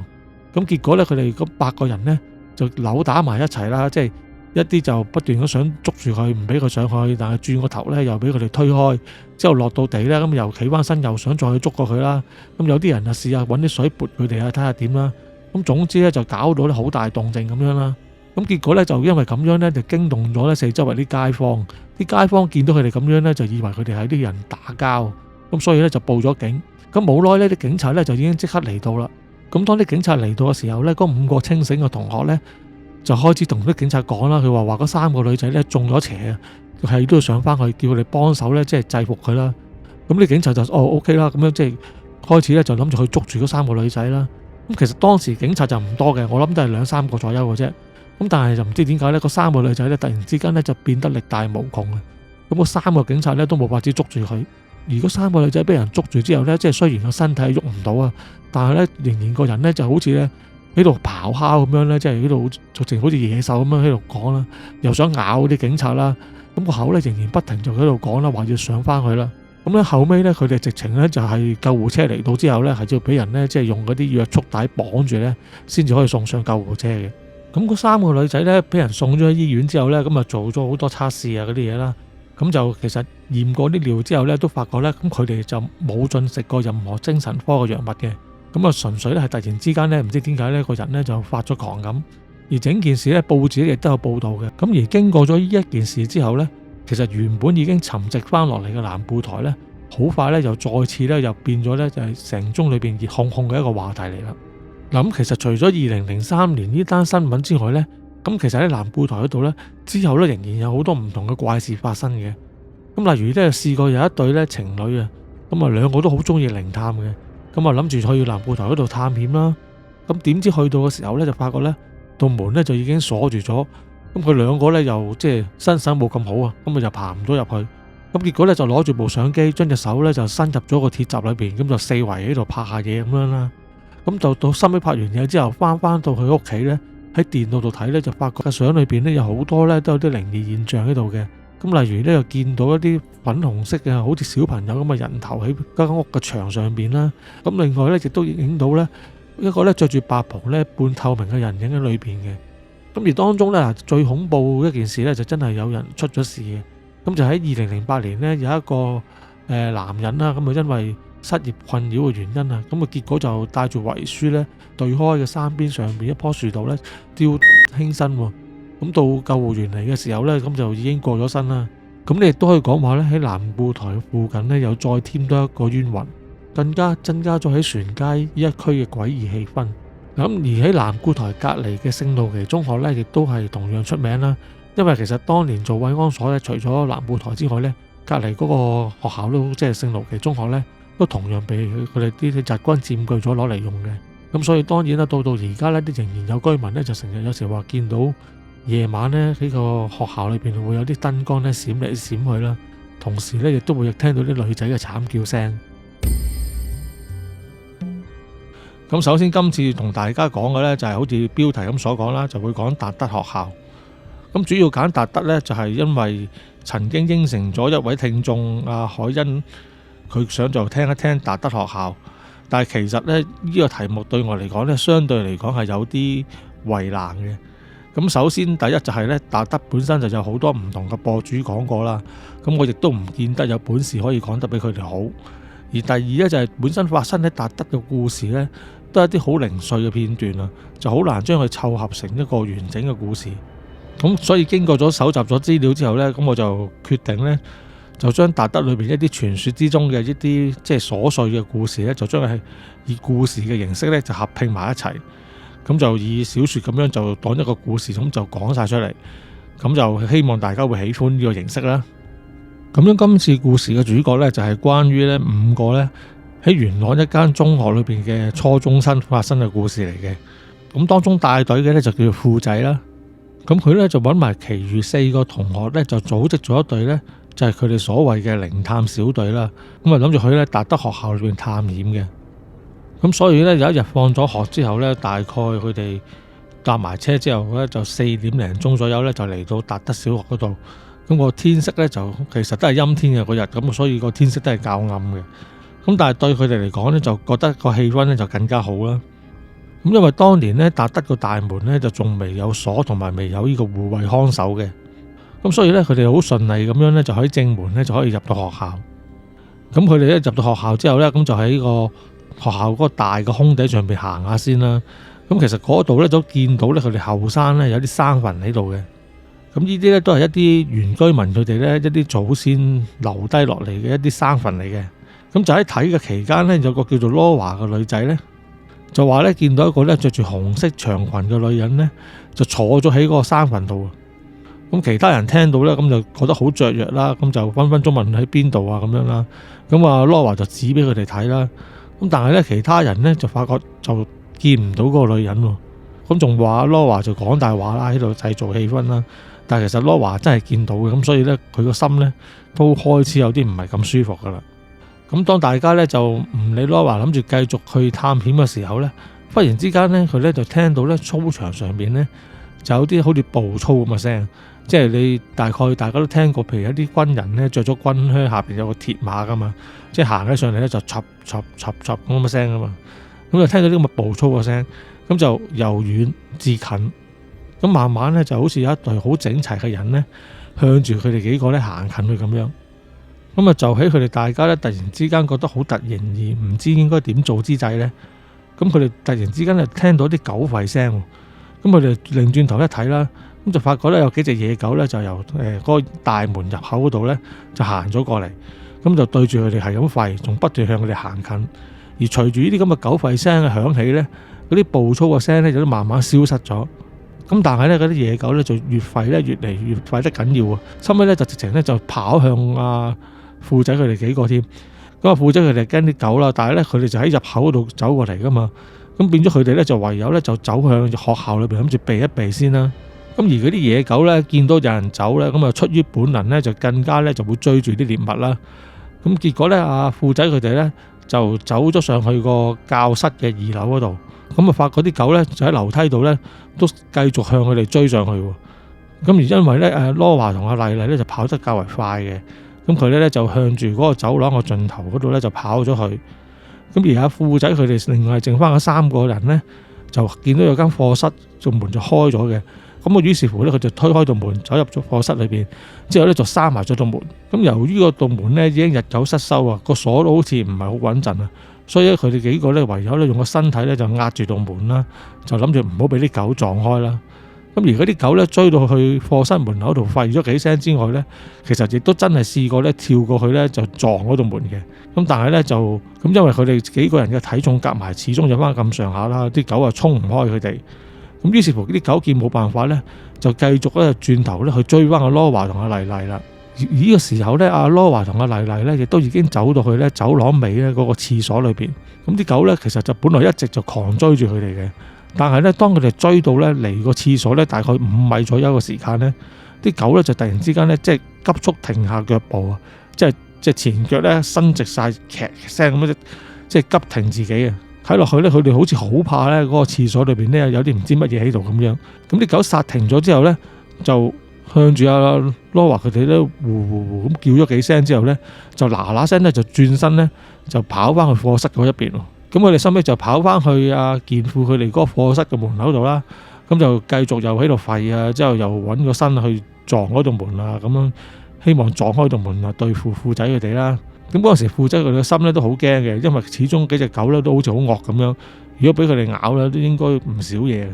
咁結果咧佢哋嗰8個人咧就扭打埋一齊啦，即係一啲就不斷咁想捉住佢，唔俾佢上去，但係轉個頭咧又俾佢哋推開，之後落到地咧咁又企翻身，又想再去捉過佢啦。咁有啲人啊試下揾啲水潑佢哋啊，睇下點啦。咁總之咧就搞到咧好大動靜咁樣啦。咁結果咧就因為咁樣咧就驚動咗咧四周圍啲街坊，啲街坊見到佢哋咁樣咧就以為佢哋係啲人打交。咁所以咧就報咗警，咁冇耐呢啲警察咧就已經即刻嚟到啦。咁當啲警察嚟到嘅時候咧，嗰5個清醒嘅同學咧就開始同啲警察講啦，佢話嗰3個女仔咧中咗邪啊，係都要上翻去叫佢哋幫手咧，即係制服佢啦。咁啲警察就OK 啦，咁樣即係開始咧就諗住去捉住嗰3個女仔啦。咁其實當時警察就唔多嘅，我諗都係2-3個左右嘅啫。咁但係就唔知點解咧，嗰3個女仔咧突然之間咧就變得力大無窮啊！咁嗰3個警察咧都冇法子捉住佢。而嗰3個女仔俾人捉住之後呢，即係雖然個身體喐唔到啊，但係呢仍然個人呢就好似呢喺度咆哮咁樣呢，即係喺度好似野獸咁樣喺度講啦，又想咬啲警察啦。咁個口呢仍然不停就喺度講啦，話要上翻去啦。咁呢後尾呢，佢哋直情呢就係救護車嚟到之後呢，係要俾人呢即係用嗰啲約束帶綁住呢，先至可以送上救護車嘅。咁嗰3個女仔呢，俾人送咗去醫院之後呢，咁啊做咗好多測試啊嗰啲嘢啦。咁就其實驗過啲尿之後咧，都發覺咧，咁佢哋就冇進食過任何精神科嘅藥物嘅。咁啊，純粹咧係突然之間咧，唔知點解咧個人咧就發咗狂咁。而整件事咧，報紙亦都有報導嘅。咁而經過咗呢一件事之後咧，其實原本已經沉寂翻落嚟嘅南固台咧，好快咧又再次咧又變咗咧就係城中裏邊熱烘烘嘅一個話題嚟啦。嗱咁其實除咗2003年呢單新聞之外咧，咁其實喺南固台嗰度咧，之後咧仍然有好多唔同嘅怪事發生嘅。咁例如咧試過有一對咧情侶啊，咁啊2個都好中意靈探嘅，咁啊諗住去南固台嗰度探險啦。咁點知去到嘅時候咧，就發覺咧道門咧就已經鎖住咗。咁佢2個咧又即係身手冇咁好啊，咁啊就爬唔到入去。咁結果咧就攞住部相機，將隻手咧就伸入咗個鐵閘裏邊，咁就四圍喺度拍下嘢咁樣啦。咁就到收尾拍完嘢之後，翻到佢屋企咧。喺電腦度睇咧，就發覺嘅相裏邊咧有好多咧都有啲靈異現象喺度嘅。咁例如咧又見到一啲粉紅色嘅，好似小朋友咁嘅人頭喺間屋嘅牆上邊啦。咁另外咧亦都影到咧一個咧着住白袍咧半透明嘅人影喺裏邊嘅。咁而當中咧最恐怖一件事咧就真係有人出咗事嘅。咁就喺2008年咧有一個男人啦，咁啊因為失業困擾嘅原因啊，咁啊結果就帶住遺書咧，對開嘅山邊上邊一棵樹度咧吊輕生喎。咁到救護員嚟嘅時候咧，咁就已經過咗身啦。咁你亦都可以講話咧，喺南固台附近咧又再添多一個冤魂，更加增加咗喺船街呢一區嘅詭異氣氛。咁而喺南固台隔離嘅聖路奇中學呢，亦都係同樣出名啦。因為其實當年做慰安所咧，除咗南固台之外呢，隔離嗰個學校都即係聖路奇中學呢，都同樣被佢哋啲日軍佔據咗攞嚟用嘅。咁所以當然啦，到而家呢，仍然有居民呢，就成日有時話見到夜晚呢，呢個學校裏邊會有啲燈光呢閃嚟閃去啦，同時呢，亦都會聽到啲女仔嘅慘叫聲。咁首先今次同大家講嘅呢，就係好似標題咁所講啦，就會講達德學校。咁主要揀達德呢，就係因為曾經應承咗一位聽眾阿海欣，佢想就聽一聽達德學校。但係其實呢，呢個題目對我嚟講呢，相對嚟講係有啲為難嘅。咁首先第一就係呢，達德本身就有好多唔同嘅播主講過啦。咁我亦都唔見得有本事可以講得比佢哋好。而第二呢，就係本身發生喺達德嘅故事呢，都係一啲好零碎嘅片段啊，就好難將佢湊合成一個完整嘅故事。咁所以經過咗搜集咗資料之後呢，咁我就決定呢，就將達德裏邊一啲傳說之中嘅一啲即係瑣碎嘅故事呢，就將佢以故事嘅形式呢，就合併埋一齊，咁就以小說咁樣就當一個故事咁就講晒出嚟，咁就希望大家會喜歡呢個形式啦。咁樣今次故事嘅主角呢，就係關於呢5個呢喺元朗一間中學裏邊嘅初中生發生嘅故事嚟嘅。咁當中帶隊嘅呢，就叫做富仔啦。咁佢呢，就揾埋其餘4個同學呢，就組織咗一隊呢，就係佢哋所謂嘅靈探小隊啦。咁啊諗住去呢達德學校裏邊探險嘅。咁所以呢，有一日放咗學之後呢，大概佢哋搭埋車之後呢，就4點零鐘左右呢，就嚟到達德小學嗰度。咁個天色呢，就其實都係陰天嘅嗰日，咁所以個天色都係較暗嘅。咁但係對佢哋嚟講呢，就覺得個氣氛呢就更加好啦。咁因為當年呢，達德個大門呢就仲未有鎖，同埋未有呢個護衛看守嘅。咁所以呢，佢哋好順利咁樣呢，就喺正門呢就可以入到學校。咁佢哋一入到學校之後呢，咁就喺個學校嗰個大嘅空地上邊行下先啦。咁其實嗰度呢，都見到呢，佢哋後山呢有啲生墳喺度嘅。咁呢啲呢，都係一啲原居民佢哋呢一啲祖先留低落嚟嘅一啲生墳嚟嘅。咁就喺睇嘅期間呢，有個叫做羅華嘅女仔呢，就話呢見到一個呢着住紅色長裙嘅女人呢，就坐咗喺嗰個生墳度。咁其他人聽到呢，咁就覺得好雀躍啦，咁就分分鐘問喺邊度啊咁樣啦。咁啊羅華就指俾佢哋睇啦。咁但係呢，其他人呢，就發覺就見唔到嗰個女人喎。咁仲話羅華就講大話啦，喺度製造氣氛啦。但係其實羅華真係見到嘅，咁所以呢，佢個心呢，都開始有啲唔係咁舒服噶啦。咁當大家呢，就唔理羅華，諗住繼續去探險嘅時候呢，忽然之間呢，佢呢就聽到呢操場上面呢，就有啲好似步操咁嘅聲，即係你大家都聽過，譬如一啲軍人呢，着咗軍靴，下邊有個鐵馬噶嘛，即係行起上嚟呢，就插咁嘅聲噶嘛。咁就聽到啲咁嘅步操嘅聲，咁就由遠至近，咁慢慢呢，就好似有一隊好整齊嘅人呢，向住佢哋幾個呢行近佢咁樣。咁啊，就喺佢哋大家咧突然之間覺得好突然而唔知應該點做之際呢，咁佢哋突然之間就聽到啲狗吠聲。咁佢哋擰轉頭一睇啦，咁就發覺咧有幾隻野狗咧就由嗰個大門入口嗰度咧就行咗過嚟，咁就對住佢哋係咁吠，仲不斷向佢哋行近。而隨住呢啲咁嘅狗吠聲嘅響起咧，嗰啲步操嘅聲咧就都慢慢消失咗。咁但係咧嗰啲野狗咧就越吠咧越嚟越吠得緊要啊！後尾咧就直情咧就跑向富仔佢哋幾個添。咁富仔佢哋驚啲狗啦，但係咧佢哋就喺入口嗰度走過嚟噶嘛。咁變咗佢哋咧就唯有咧就走向學校裏邊諗住避一避先啦。咁而嗰啲野狗咧見到有人走咧，咁啊出於本能咧就更加咧就會追住啲獵物啦。咁結果咧富仔佢哋咧就走咗上去個教室嘅2樓嗰度。咁啊發覺啲狗咧就喺樓梯度咧都繼續向佢哋追上去。咁而因為咧羅華同阿麗麗咧就跑得較為快嘅，咁佢咧就向住嗰個走廊個盡頭嗰度咧就跑咗去。咁而富仔佢哋另外剩翻嗰3個人咧就見到有間課室個門就開咗嘅。咁於是乎咧佢就推開道門走入咗課室裏邊，之後咧就閂埋咗道門。咁由於個道門咧已經日久失修啊，個鎖都好似唔係好穩陣啊，所以咧佢哋幾個咧唯有咧用個身體咧就壓住道門啦，就諗住唔好俾啲狗撞開啦。而嗰啲狗咧追到去課室門口度吠咗幾聲之外咧，其實亦都真係試過咧跳過去咧就撞嗰道門嘅。咁但係咧就咁，因為佢哋幾個人嘅體重夾埋，始終有翻咁上下啦，啲狗啊衝唔開佢哋。咁於是乎啲狗見冇辦法咧，就繼續咧轉頭咧去追翻阿羅華同阿麗麗啦。而呢個時候咧，阿羅華同阿麗麗咧亦都已經走到去咧走廊尾咧嗰個廁所裏邊。咁啲狗咧其實就本來一直就狂追住佢哋嘅。但係咧，當佢哋追到咧離個廁所咧大概5米左右嘅時間咧，啲狗咧就突然之間咧即係急速停下腳步啊！即係前腳咧伸直晒，劇聲咁樣，即係急停自己啊！睇落去咧，佢哋好似好怕咧嗰個廁所裏邊咧有啲唔知乜嘢喺度咁樣。咁啲狗剎停咗之後咧，就向住阿羅華佢哋咧呼咁叫咗幾聲之後咧，就嗱嗱聲咧就轉身咧就跑翻去課室嗰一邊喎。咁佢哋收尾就跑翻去阿健父佢哋嗰個課室嘅門口度啦，咁就繼續又喺度吠啊，之後又揾個身去撞嗰道門啊，咁樣希望撞開道門啊，對付富仔佢哋啦。咁嗰陣時富仔佢哋嘅心咧都好驚嘅，因為始終幾隻狗咧都好似好惡咁樣，如果俾佢哋咬咧都應該唔少嘢。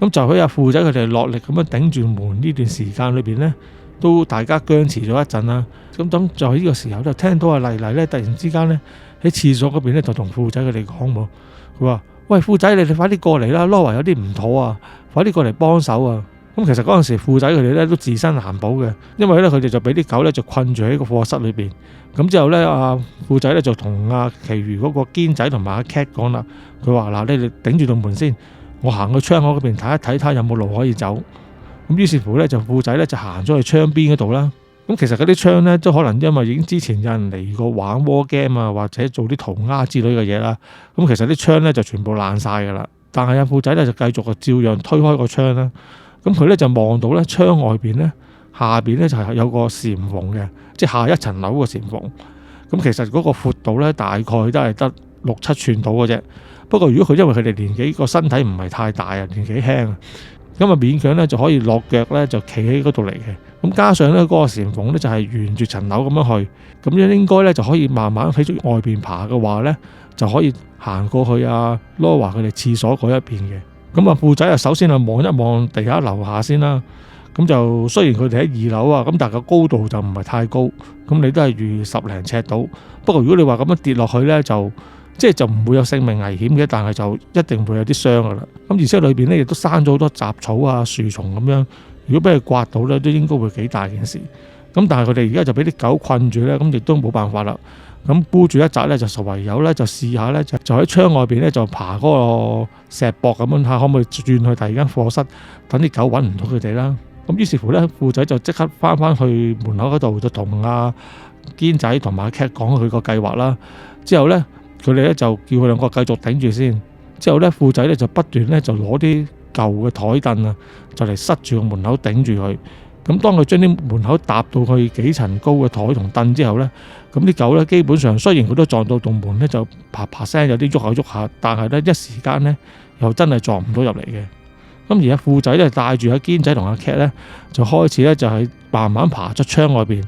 咁就喺阿富仔佢哋落力咁樣頂住門呢段時間裏邊咧，都大家僵持咗一陣啦。咁就喺呢個時候就聽到阿麗麗咧突然之間咧喺廁所嗰邊咧就同富仔佢哋講喎，佢話：喂，富仔，你哋快啲過嚟啦！羅華有啲唔妥啊，快啲過嚟幫手啊！咁其實嗰陣時富仔佢哋咧都自身難保嘅，因為咧佢哋就俾啲狗咧就困住喺個課室裏邊。咁之後咧，阿富仔咧就同阿其餘嗰個堅仔同埋阿 cat 講啦，佢話：嗱，你哋頂住道門先，我行去窗口嗰邊睇一睇，睇有冇路可以走。咁於是乎咧，就富仔咧就行咗去窗邊嗰度啦。咁其實嗰啲窗咧都可能因為已經之前有人嚟過玩 war game 啊，或者做啲塗鴉之類嘅嘢啦。咁其實啲窗咧就全部爛晒噶啦。但係阿富仔咧就繼續照樣推開個窗啦。咁佢咧就望到咧窗外邊咧下邊咧就係有個簷篷嘅，即係下一層樓嘅簷篷。咁其實嗰個闊度咧大概都係得6-7寸到嘅啫。不過如果佢因為佢哋年紀個身體唔係太大啊，年紀輕啊，咁啊勉強咧就可以落腳咧就企喺嗰度嚟嘅。咁加上咧嗰個簷篷咧就係沿住層樓咁樣去，咁樣應該咧就可以慢慢喺外邊爬嘅話咧，就可以行過去阿羅華佢哋廁所嗰一邊嘅。咁啊富仔啊首先啊望一望地下樓下先啦。咁就雖然佢哋喺2樓啊，咁但係個高度就唔係太高，咁你都係預10零尺到。不過如果你話咁樣跌落去咧，就唔會有性命危險嘅，但係就一定會有啲傷噶啦。咁而且裏邊咧亦都生咗好多雜草啊、樹叢咁樣，如果俾佢刮到咧，都應該會幾大件事。咁但係佢哋而家就俾啲狗困住咧，咁亦都冇辦法啦。咁箍住一紮咧，就唯有咧就試下咧，就喺窗外邊咧就爬嗰個石壆咁樣睇下可唔可以轉去第二間課室，等啲狗揾唔到佢哋啦。咁於是乎咧，富仔就即刻翻去門口嗰度，就同阿堅仔同埋阿 cat 講佢個計劃啦。之後咧，佢哋咧就叫佢兩個繼續頂住先。之後咧，富仔咧就不斷咧就攞啲舊嘅台凳啊，就嚟塞住個門口頂住佢。咁當佢將啲門口搭到去幾層高嘅台同凳之後咧，咁啲狗咧基本上雖然佢都撞到棟門咧，就啪啪聲有啲喐下喐下，但係咧一時間咧又真係撞唔到入嚟嘅。咁而家富仔咧帶住阿堅仔同阿 cat 咧，就開始咧就係慢慢爬出窗外邊。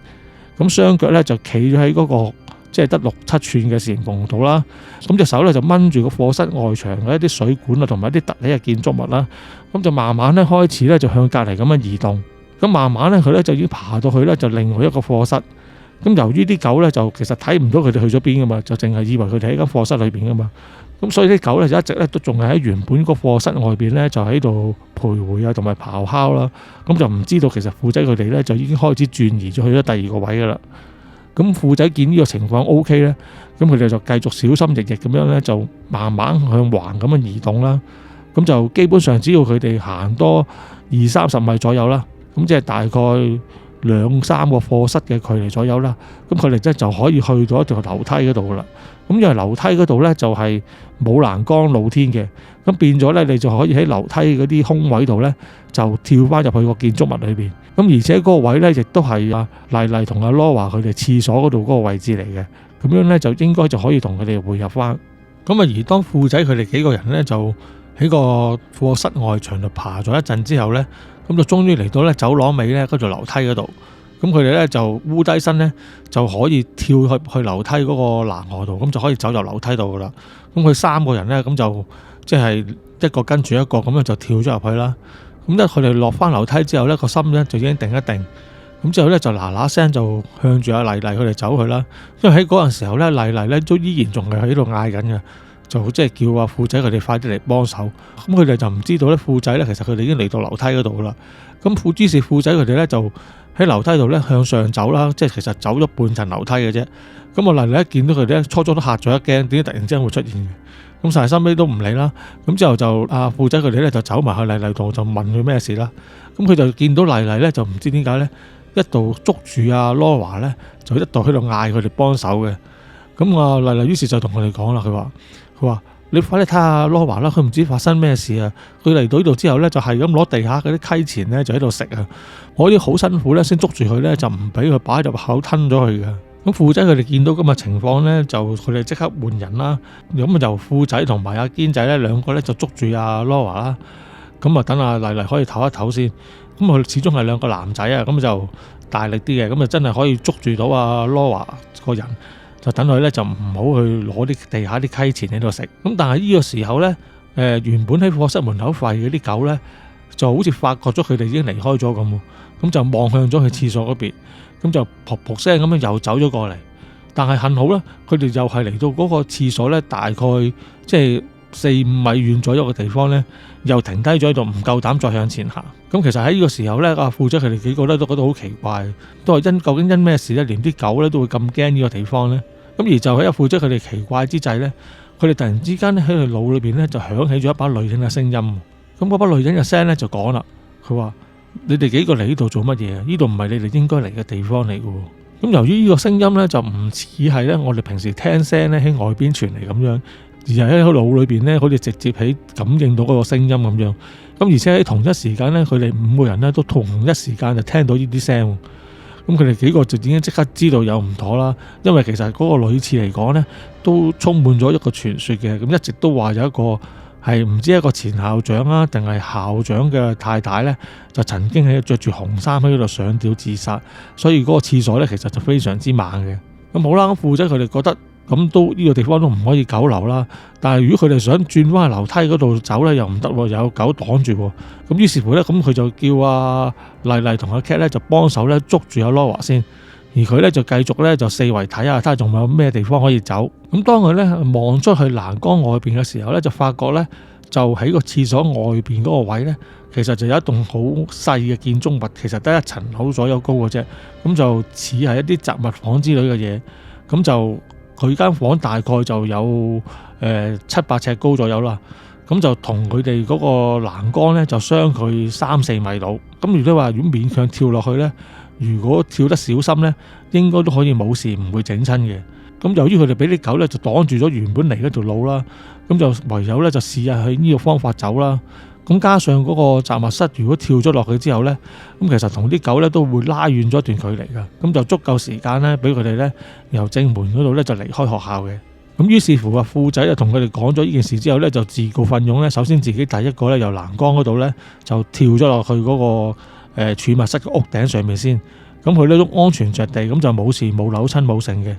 咁雙腳咧就企咗喺嗰個即係得6-7寸嘅簷篷度啦。咁隻手咧就掹住個課室外牆嘅一啲水管啊，同埋一啲凸起嘅建築物啦。咁就慢慢咧開始咧就向隔離咁樣移動。咁慢慢咧佢咧就已經爬到去咧就另外一個課室。咁由於啲狗咧就其實睇唔到佢哋去咗邊噶嘛，就淨係以為佢哋喺間課室裏邊噶嘛。咁所以啲狗咧就一直咧都仲係喺原本個課室外邊咧就喺度徘徊啊，同埋咆哮啦。咁就唔知道其實富仔佢哋咧就已經開始轉移咗去咗第二個位噶啦。咁富仔見呢個情況 OK 咧，咁佢哋就繼續小心翼翼咁樣咧就慢慢向橫咁樣移動啦。咁就基本上只要佢哋行多20-30米左右啦，咁即係大概2-3個課室嘅距離左右啦。咁佢哋即係就可以去到一條樓梯嗰度噶啦。咁因為樓梯嗰度咧就係冇欄杆露天嘅，咁變咗咧你就可以喺樓梯嗰啲空位度咧就跳翻入去個建築物裏邊。咁而且嗰個位咧亦都係阿麗麗同阿羅華佢哋廁所嗰度嗰個位置嚟嘅。咁樣咧就應該就可以同佢哋匯入翻。咁啊而當富仔佢哋幾個人咧就喺個課室外牆度爬咗一陣之後咧，咁就終於嚟到咧走廊尾咧嗰條樓梯嗰度。咁佢哋咧就烏低身咧就可以跳去樓梯嗰個欄河度，咁就可以走入樓梯度噶啦。咁佢3個人咧咁就即係一個跟住一個咁樣就跳咗入去啦。咁咧佢哋落翻樓梯之後咧，個心咧就已經定一定。咁之後咧就嗱嗱聲就向住阿麗麗佢哋走去啦。因為喺嗰陣時候咧，麗麗咧都依然仲係喺度嗌緊嘅，就即係叫阿富仔佢哋快啲嚟幫手。咁佢哋就唔知道咧，富仔咧其實佢哋已經嚟到樓梯嗰度啦。咁於是富仔佢哋咧就喺樓梯度咧向上走啦，即係其實走咗半層樓梯嘅啫。咁我麗麗一見到佢哋咧，初初都嚇咗一驚，點解突然之間會出現嘅？咁但係收尾都唔理啦。咁之後就阿富仔佢哋咧就走埋去麗麗度，就問佢咩事啦。咁佢就見到麗麗咧，就唔知點解咧，一度捉住阿羅華咧，就一度喺度嗌佢哋幫手嘅。咁啊麗麗於是就同佢哋講啦，佢話你快啲睇下羅華啦，佢唔知發生咩事啊！佢嚟到呢度之後咧，就係咁攞地下嗰啲溪錢咧，就喺度食啊！我啲好辛苦咧，先捉住佢咧，就唔俾佢擺入口吞咗佢嘅。咁富仔佢哋見到咁嘅情況咧，就佢哋即刻換人啦。咁就富仔同埋阿堅仔咧兩個咧就捉住阿羅華啦。咁啊等阿麗麗可以唞一唞先。咁佢始終係兩個男仔啊，咁就大力啲嘅，咁就真係可以捉住到阿羅華個人。就等佢咧就唔好去攞啲地下啲溪錢喺度食。咁但係呢個時候咧，原本喺課室門口吠嗰啲狗咧，就好似發覺咗佢哋已經離開咗咁，咁就望向咗去廁所嗰邊，咁就噗噗聲咁樣又走咗過嚟。但係幸好咧，佢哋又係嚟到嗰個廁所咧，大概即係4-5米遠左右嘅地方咧，又停低咗喺度，唔夠膽再向前行。咁其實喺呢個時候咧，阿富仔佢哋幾個咧都覺得好奇怪，都係究竟因咩事咧，連啲狗咧都會咁驚呢個地方咧？咁而就喺阿富仔佢哋奇怪之際咧，佢哋突然之間咧喺佢腦裏邊咧就響起咗一把女人嘅聲音。咁嗰把女人嘅聲咧就講啦，佢話：你哋幾個嚟呢度做乜嘢啊？呢度唔係你哋應該嚟嘅地方嚟嘅。咁由於呢個聲音咧就唔似係咧我哋平時聽聲咧喺外邊傳嚟咁樣，而係喺個腦裏邊咧好似直接喺感應到嗰個聲音咁樣。咁而且喺同一時間咧，佢哋5個人咧都同一時間就聽到呢啲聲。咁佢哋幾個就已經即刻知道有唔妥啦，因為其實嗰個女廁嚟講咧，都充滿咗一個傳說嘅。咁一直都話有一個係唔知一個前校長啊，定係校長嘅太太咧，就曾經喺着住紅衫喺度上吊自殺，所以嗰個廁所咧其實就非常之猛嘅。咁好啦，咁富仔佢哋覺得咁都呢個地方都唔可以久留啦。但係如果佢哋想轉翻去樓梯嗰度走咧，又唔得喎，有狗擋住喎。咁於是乎咧，咁佢就叫阿麗麗同阿 Cat 咧就幫手咧捉住阿羅華先，而佢咧就繼續咧就四圍睇下，睇下仲有咩地方可以走。咁當佢咧望出去欄杆外邊嘅時候咧，就發覺咧就喺個廁所外邊嗰個位咧，其實就有一棟好細嘅建築物，其實得1層樓左右高嘅啫。咁就似係一啲雜物房之類嘅嘢。咁就佢間房大概就有7-8尺高左右啦。咁就同佢哋嗰個欄杆咧就相距3-4米度。咁如果勉強跳落去咧，如果跳得小心咧，應該都可以冇事，唔會整親嘅。咁由於佢哋俾啲狗咧就擋住咗原本嚟嗰條路啦，咁就唯有咧就試下去呢個方法走啦。咁加上嗰個雜物室，如果跳咗落去之後咧，咁其實同啲狗咧都會拉遠咗一段距離㗎。咁就足夠時間咧，俾佢哋咧由正門嗰度咧就離開學校嘅。咁於是乎富仔就同佢哋講咗呢件事之後咧，就自告奮勇咧，首先自己第一個咧由欄杆嗰度咧就跳咗落去嗰個儲物室嘅屋頂上面先。咁佢咧都安全着地，咁就冇事，冇扭親冇剩嘅。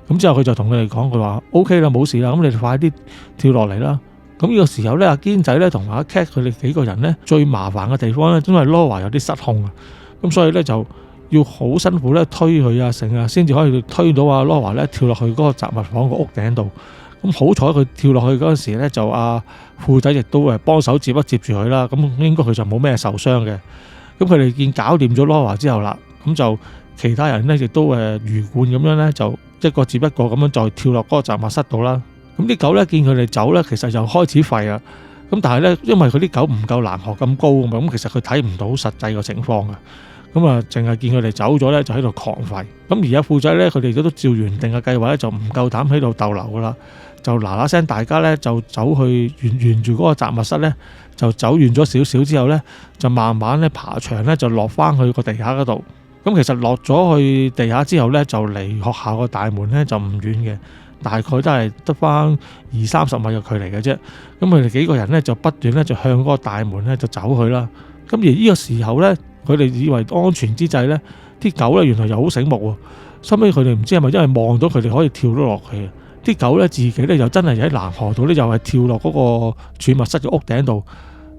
咁之後佢就同佢哋講，佢話 OK 啦，冇事啦，咁你哋快啲跳落嚟啦。咁呢個時候咧，阿堅仔咧同阿 Cat 佢哋幾個人咧最麻煩嘅地方咧，因為羅華有啲失控啊，咁所以咧就要好辛苦咧推佢啊成啊，先至可以推到阿羅華咧跳落去嗰個雜物房個屋頂度。咁好彩佢跳落去嗰陣時咧，就阿富仔亦都幫手接一接住佢啦。咁應該佢就冇咩受傷嘅。咁佢哋見搞掂咗羅華之後啦，咁就其他人咧亦都如慣咁樣咧，就一個接一個咁樣再跳落嗰個雜物室度啦。咁啲狗咧見佢哋走咧，其實又開始吠啦。咁但係咧，因為佢啲狗唔夠欄河咁高啊嘛，咁其實佢睇唔到實際個情況噶。咁啊，淨係見佢哋走咗咧，就喺度狂吠。咁而家富仔咧，佢哋都照原定嘅計劃咧，就唔夠膽喺度逗留噶啦，就嗱嗱聲，大家咧就走去沿住嗰個雜物室咧，就走遠咗少少之後咧，就慢慢咧爬牆咧，就落翻去個地下嗰度。咁其實落咗去地下之後咧，就離學校個大門咧就唔遠嘅。大概都係得翻20-30米嘅距離嘅啫。咁佢哋幾個人咧就不斷咧就向嗰個大門咧就走去啦。咁而呢個時候咧，佢哋以為安全之際咧，啲狗咧原來又好醒目喎。收尾佢哋唔知係咪因為望到佢哋可以跳咗落去，啲狗咧自己咧又真係喺欄河度咧又係跳落嗰個儲物室嘅屋頂度，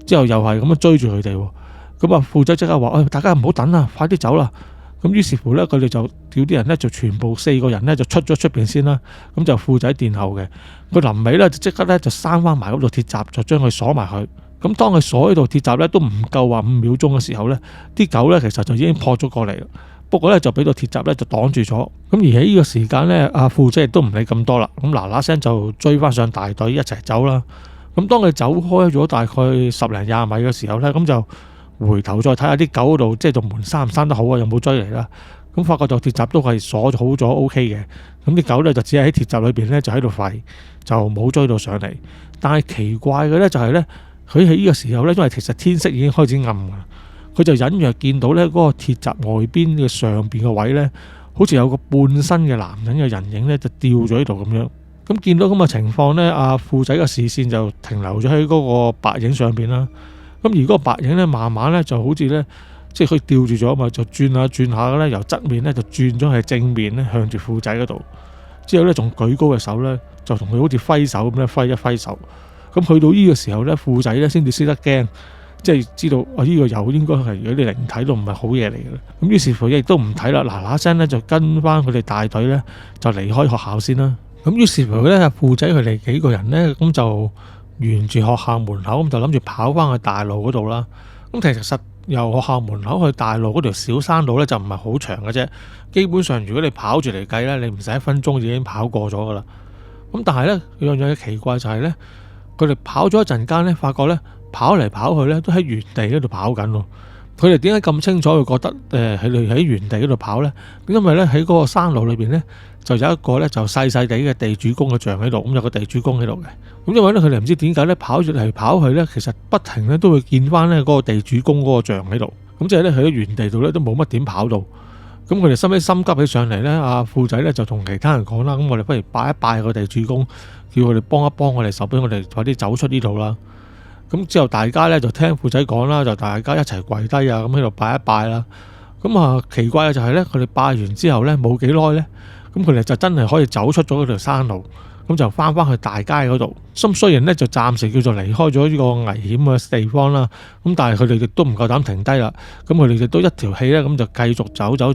之後又係咁樣追住佢哋。咁啊，富仔即刻話：大家唔好等啦，快啲走啦！咁於是乎呢，佢哋就叫啲人呢，就全部4個人呢，就出咗出邊先啦。咁就富仔殿後嘅，佢臨尾呢，就即刻呢，就閂翻埋嗰度鐵閘，就將佢鎖埋佢。咁當佢鎖喺度鐵閘呢，都唔夠話5秒鐘嘅時候呢，啲狗呢，其實就已經撲咗過嚟。不過呢，就俾到鐵閘呢，就擋住咗。咁而喺呢個時間呢，阿富仔亦都唔理咁多啦。咁嗱嗱聲就追翻上大隊一齊走啦。咁當佢走開咗大概10零20米嘅時候呢，咁就回頭再睇下啲狗嗰度，即係道門閂唔閂得好啊，有冇追嚟啦？咁發覺就鐵閘都係鎖好咗 OK 嘅。咁啲狗呢，就只係喺鐵閘裏邊呢，就喺度吠，就冇追到上嚟。但係奇怪嘅呢，就係呢，佢喺呢個時候呢，因為其實天色已經開始暗㗎，佢就隱約見到呢嗰個鐵閘外邊嘅上邊嘅位呢，好似有個半身嘅男人嘅人影呢，就吊咗喺度咁樣。咁見到咁嘅情況呢，阿富仔嘅視線就停留咗喺嗰個白影上邊啦。咁而嗰個白影咧，慢慢咧就好似咧，即係佢吊住咗啊嘛，就轉下轉下咧，由側面咧就轉咗係正面咧，向住富仔嗰度。之後咧，仲舉高嘅手咧，就同佢好似揮手咁咧，揮一揮手。咁去到呢個時候咧，富仔咧先至識得驚，即係知道啊，呢個又應該係如果啲靈體都唔係好嘢嚟嘅。咁於是乎亦都唔睇啦，嗱嗱聲咧就跟翻佢哋大隊咧，就離開學校先啦。咁於是乎咧，富仔佢哋幾個人咧，咁就沿住學校門口咁就諗住跑翻去大路嗰度啦。咁其實由學校門口去大路嗰條小山路咧就唔係好長嘅啫。基本上如果你跑住嚟計咧，你唔使1分鐘已經跑過咗噶啦。咁但係咧有樣嘢奇怪就係咧，佢哋跑咗一陣間咧，發覺咧跑嚟跑去咧都喺原地嗰度跑緊喎。佢哋點解咁清楚會覺得佢哋喺原地嗰度跑咧？因為咧喺嗰個山路裏邊咧就有一個咧就細細地嘅地主公嘅像喺度，咁有個地主公喺度嘅。咁因為咧佢哋唔知點解咧跑住嚟跑去咧，其實不停咧都會見翻咧嗰個地主公嗰個像喺度。咁即係咧佢喺原地度咧都冇乜點跑到。咁佢哋心急起上嚟咧，阿富仔咧就同其他人講啦：咁我哋不如拜一拜個地主公，叫佢哋幫一幫我哋手，俾我哋快啲走出呢度啦。咁之後大家咧就聽富仔講啦，就大家一齊跪低啊，咁喺度拜一拜啦。咁啊奇怪嘅就係咧，佢哋拜完之後咧冇幾耐咧，咁佢哋就真係可以走出咗嗰條山路，咁就翻去大街嗰度。咁雖然咧就暫時叫做離開咗呢個危險嘅地方啦，咁但係佢哋亦都唔夠膽停低啦。咁佢哋亦都一條氣咧，咁就繼續走到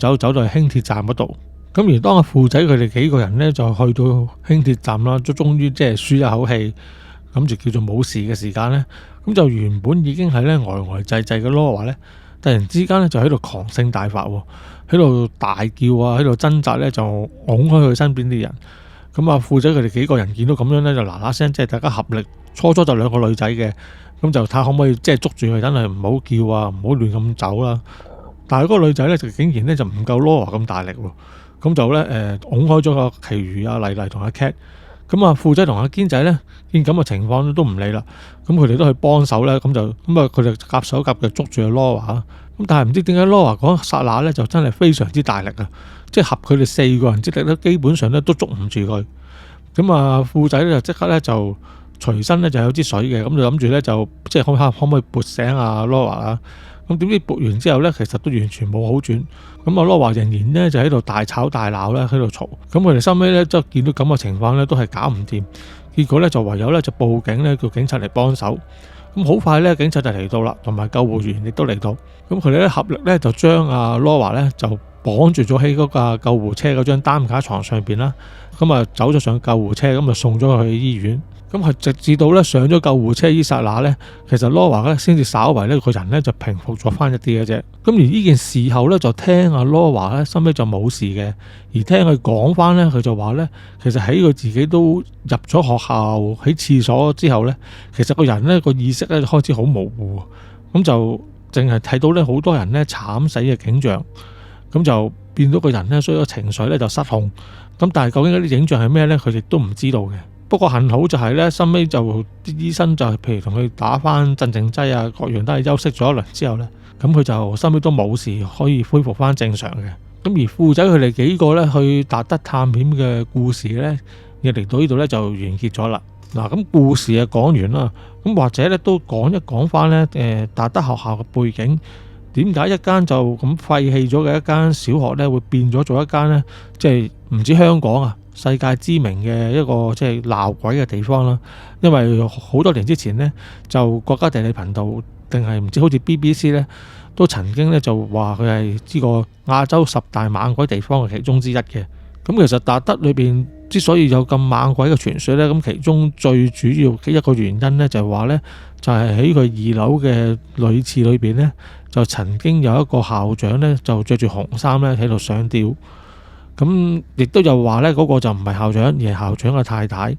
去輕鐵站嗰度。咁而當阿富仔佢哋幾個人咧就去到輕鐵站啦，終於即係舒一口氣，諗住叫做冇事嘅時間咧，咁就原本已經係咧呆滯滯嘅羅華咧，突然之間咧就喺度狂性大發喎，喺度大叫啊，喺度掙扎咧，就拱開佢身邊啲人。咁啊，富仔佢哋幾個人見到咁樣咧，就嗱嗱聲即係大家合力。初就2個女仔嘅，咁就睇下可唔可以即係捉住佢，真係唔好叫啊，唔好亂咁走啦。但係嗰個女仔咧就竟然咧就唔夠羅華咁大力喎，咁就咧拱開咗個其餘阿麗麗同阿 Cat。咁啊，富仔同阿堅仔咧見咁嘅情況都唔理啦，咁佢哋都去幫手咧，咁佢哋夾手夾腳捉住阿羅華。咁但係唔知點解羅華嗰剎那咧就真係非常之大力啊！即係合佢哋4個人之力咧，基本上咧都捉唔住佢。咁啊，富仔咧就即刻咧就隨身咧就有支水嘅，咁就諗住咧就即係可唔可以撥醒阿羅華啊？咁點知撥完之後咧，其實都完全冇好轉。咁阿羅華仍然咧就喺度大吵大鬧咧，喺度嘈。咁佢哋收尾咧即係見到咁嘅情況咧，都係搞唔掂。結果咧就唯有咧就報警咧，叫警察嚟幫手。咁好快咧，警察就嚟到啦，同埋救護員亦都嚟到。咁佢哋咧合力咧就將阿羅華咧就綁住咗喺嗰架救護車嗰張擔架床上邊啦。咁啊走咗上救護車，咁就送咗佢去醫院。咁係直至到咧上咗救護車依剎那咧，其實羅華咧先至稍為咧個人咧就平復咗翻一啲嘅啫。咁而呢件事後咧就聽阿羅華咧收尾就冇事嘅，而聽佢講翻咧，佢就話咧其實喺佢自己都入咗學校喺廁所之後咧，其實個人咧個意識咧開始好模糊，咁就淨係睇到咧好多人咧慘死嘅景象，咁就變到個人咧所以個情緒咧就失控。咁但係究竟嗰啲影像係咩咧？佢亦都唔知道嘅。不過幸好就係咧，收尾就啲醫生就譬如同佢打翻鎮靜劑啊，各樣都係休息咗一輪之後咧，咁佢就收尾都冇事，可以恢復翻正常嘅。咁而富仔佢哋幾個咧去達德探險嘅故事咧，亦嚟到呢度咧就完結咗啦。嗱，咁故事啊講完啦，咁或者咧都講一講翻咧達德學校嘅背景，點解一間就咁廢棄咗嘅一間小學咧會變咗做一間咧，即係唔止香港啊，世界知名嘅一個即係鬧鬼嘅地方啦。因為好多年之前呢，就國家地理頻道定係唔知好似 BBC 呢，都曾經咧就話佢係呢個亞洲10大猛鬼地方嘅其中之一嘅。咁其實達德裏邊之所以有咁猛鬼嘅傳說咧，咁其中最主要嘅一個原因咧就係話咧，就係喺佢2樓嘅女廁裏邊咧，就曾經有一個校長咧就着住紅衫咧喺度上吊。咁亦都有話咧，嗰個就唔係校長，而係校長嘅太太。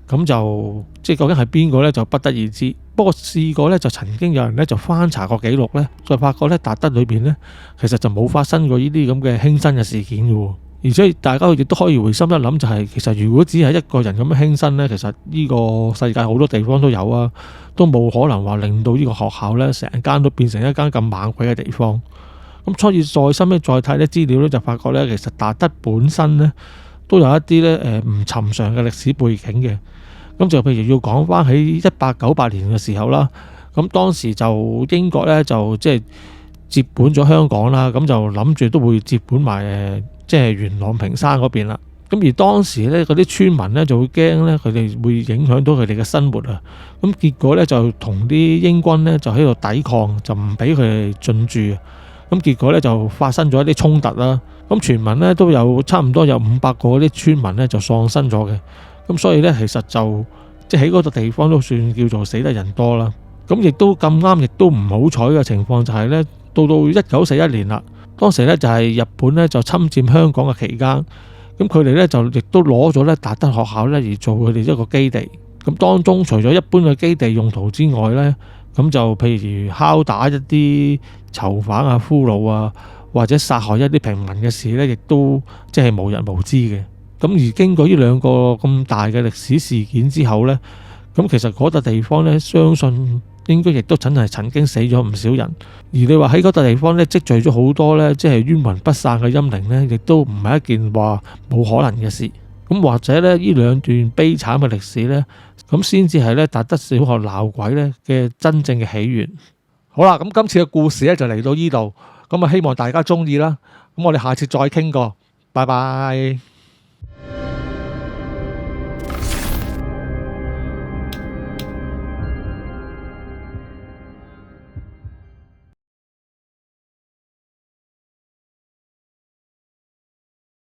咁就即係究竟係邊個咧，就不得而知。不過試過咧，就曾經有人咧就翻查過記錄咧，就發覺咧達德裏邊咧其實就冇發生過呢啲咁嘅輕生嘅事件嘅。而且大家亦都可以回心一諗，就係其實如果只係一個人咁樣輕生咧，其實呢個世界好多地方都有啊，都冇可能話令到呢個學校咧成間都變成一間咁猛鬼嘅地方。咁所以再深咧再睇啲資料咧，就發覺咧其實達德本身咧都有一啲咧唔尋常嘅歷史背景嘅。咁就譬如要講翻喺1898年嘅時候啦，咁當時就英國咧就即係接管咗香港啦，咁就諗住都會接管埋即係元朗屏山嗰邊啦。咁而當時咧嗰啲村民咧就會驚咧佢哋會影響到佢哋嘅生活啊。咁結果咧就同啲英軍咧就喺度抵抗，就唔俾佢哋進駐。咁結果咧就發生咗一啲衝突啦。咁傳聞咧都有差唔多有500個嗰啲村民咧就喪生咗嘅。咁所以咧其實就即係喺嗰個地方都算叫做死得人多啦。咁亦都咁啱，亦都唔好彩嘅情況就係咧，到1941年啦，當時咧就係日本咧就侵佔香港嘅期間，咁佢哋咧就亦都攞咗咧達德學校咧而做佢哋一個基地。咁當中除咗一般嘅基地用途之外咧，咁就譬如敲打一啲囚犯啊、俘虜啊，或者殺害一啲平民嘅事咧，亦都即係無人無知嘅。咁而經過呢2個咁大嘅歷史事件之後呢，咁其實嗰笪地方呢，相信應該亦都真係曾經死咗唔少人。而你話喺嗰笪地方呢，積聚咗好多呢，即係冤魂不散嘅陰靈呢，亦都唔係一件話冇可能嘅事。咁或者呢，呢2段悲慘嘅歷史呢，咁先至係呢達德小學鬧鬼呢嘅真正嘅起源。好啦，咁今次嘅故事呢就嚟到呢度，咁啊希望大家中意啦。咁我哋下次再傾過，拜拜。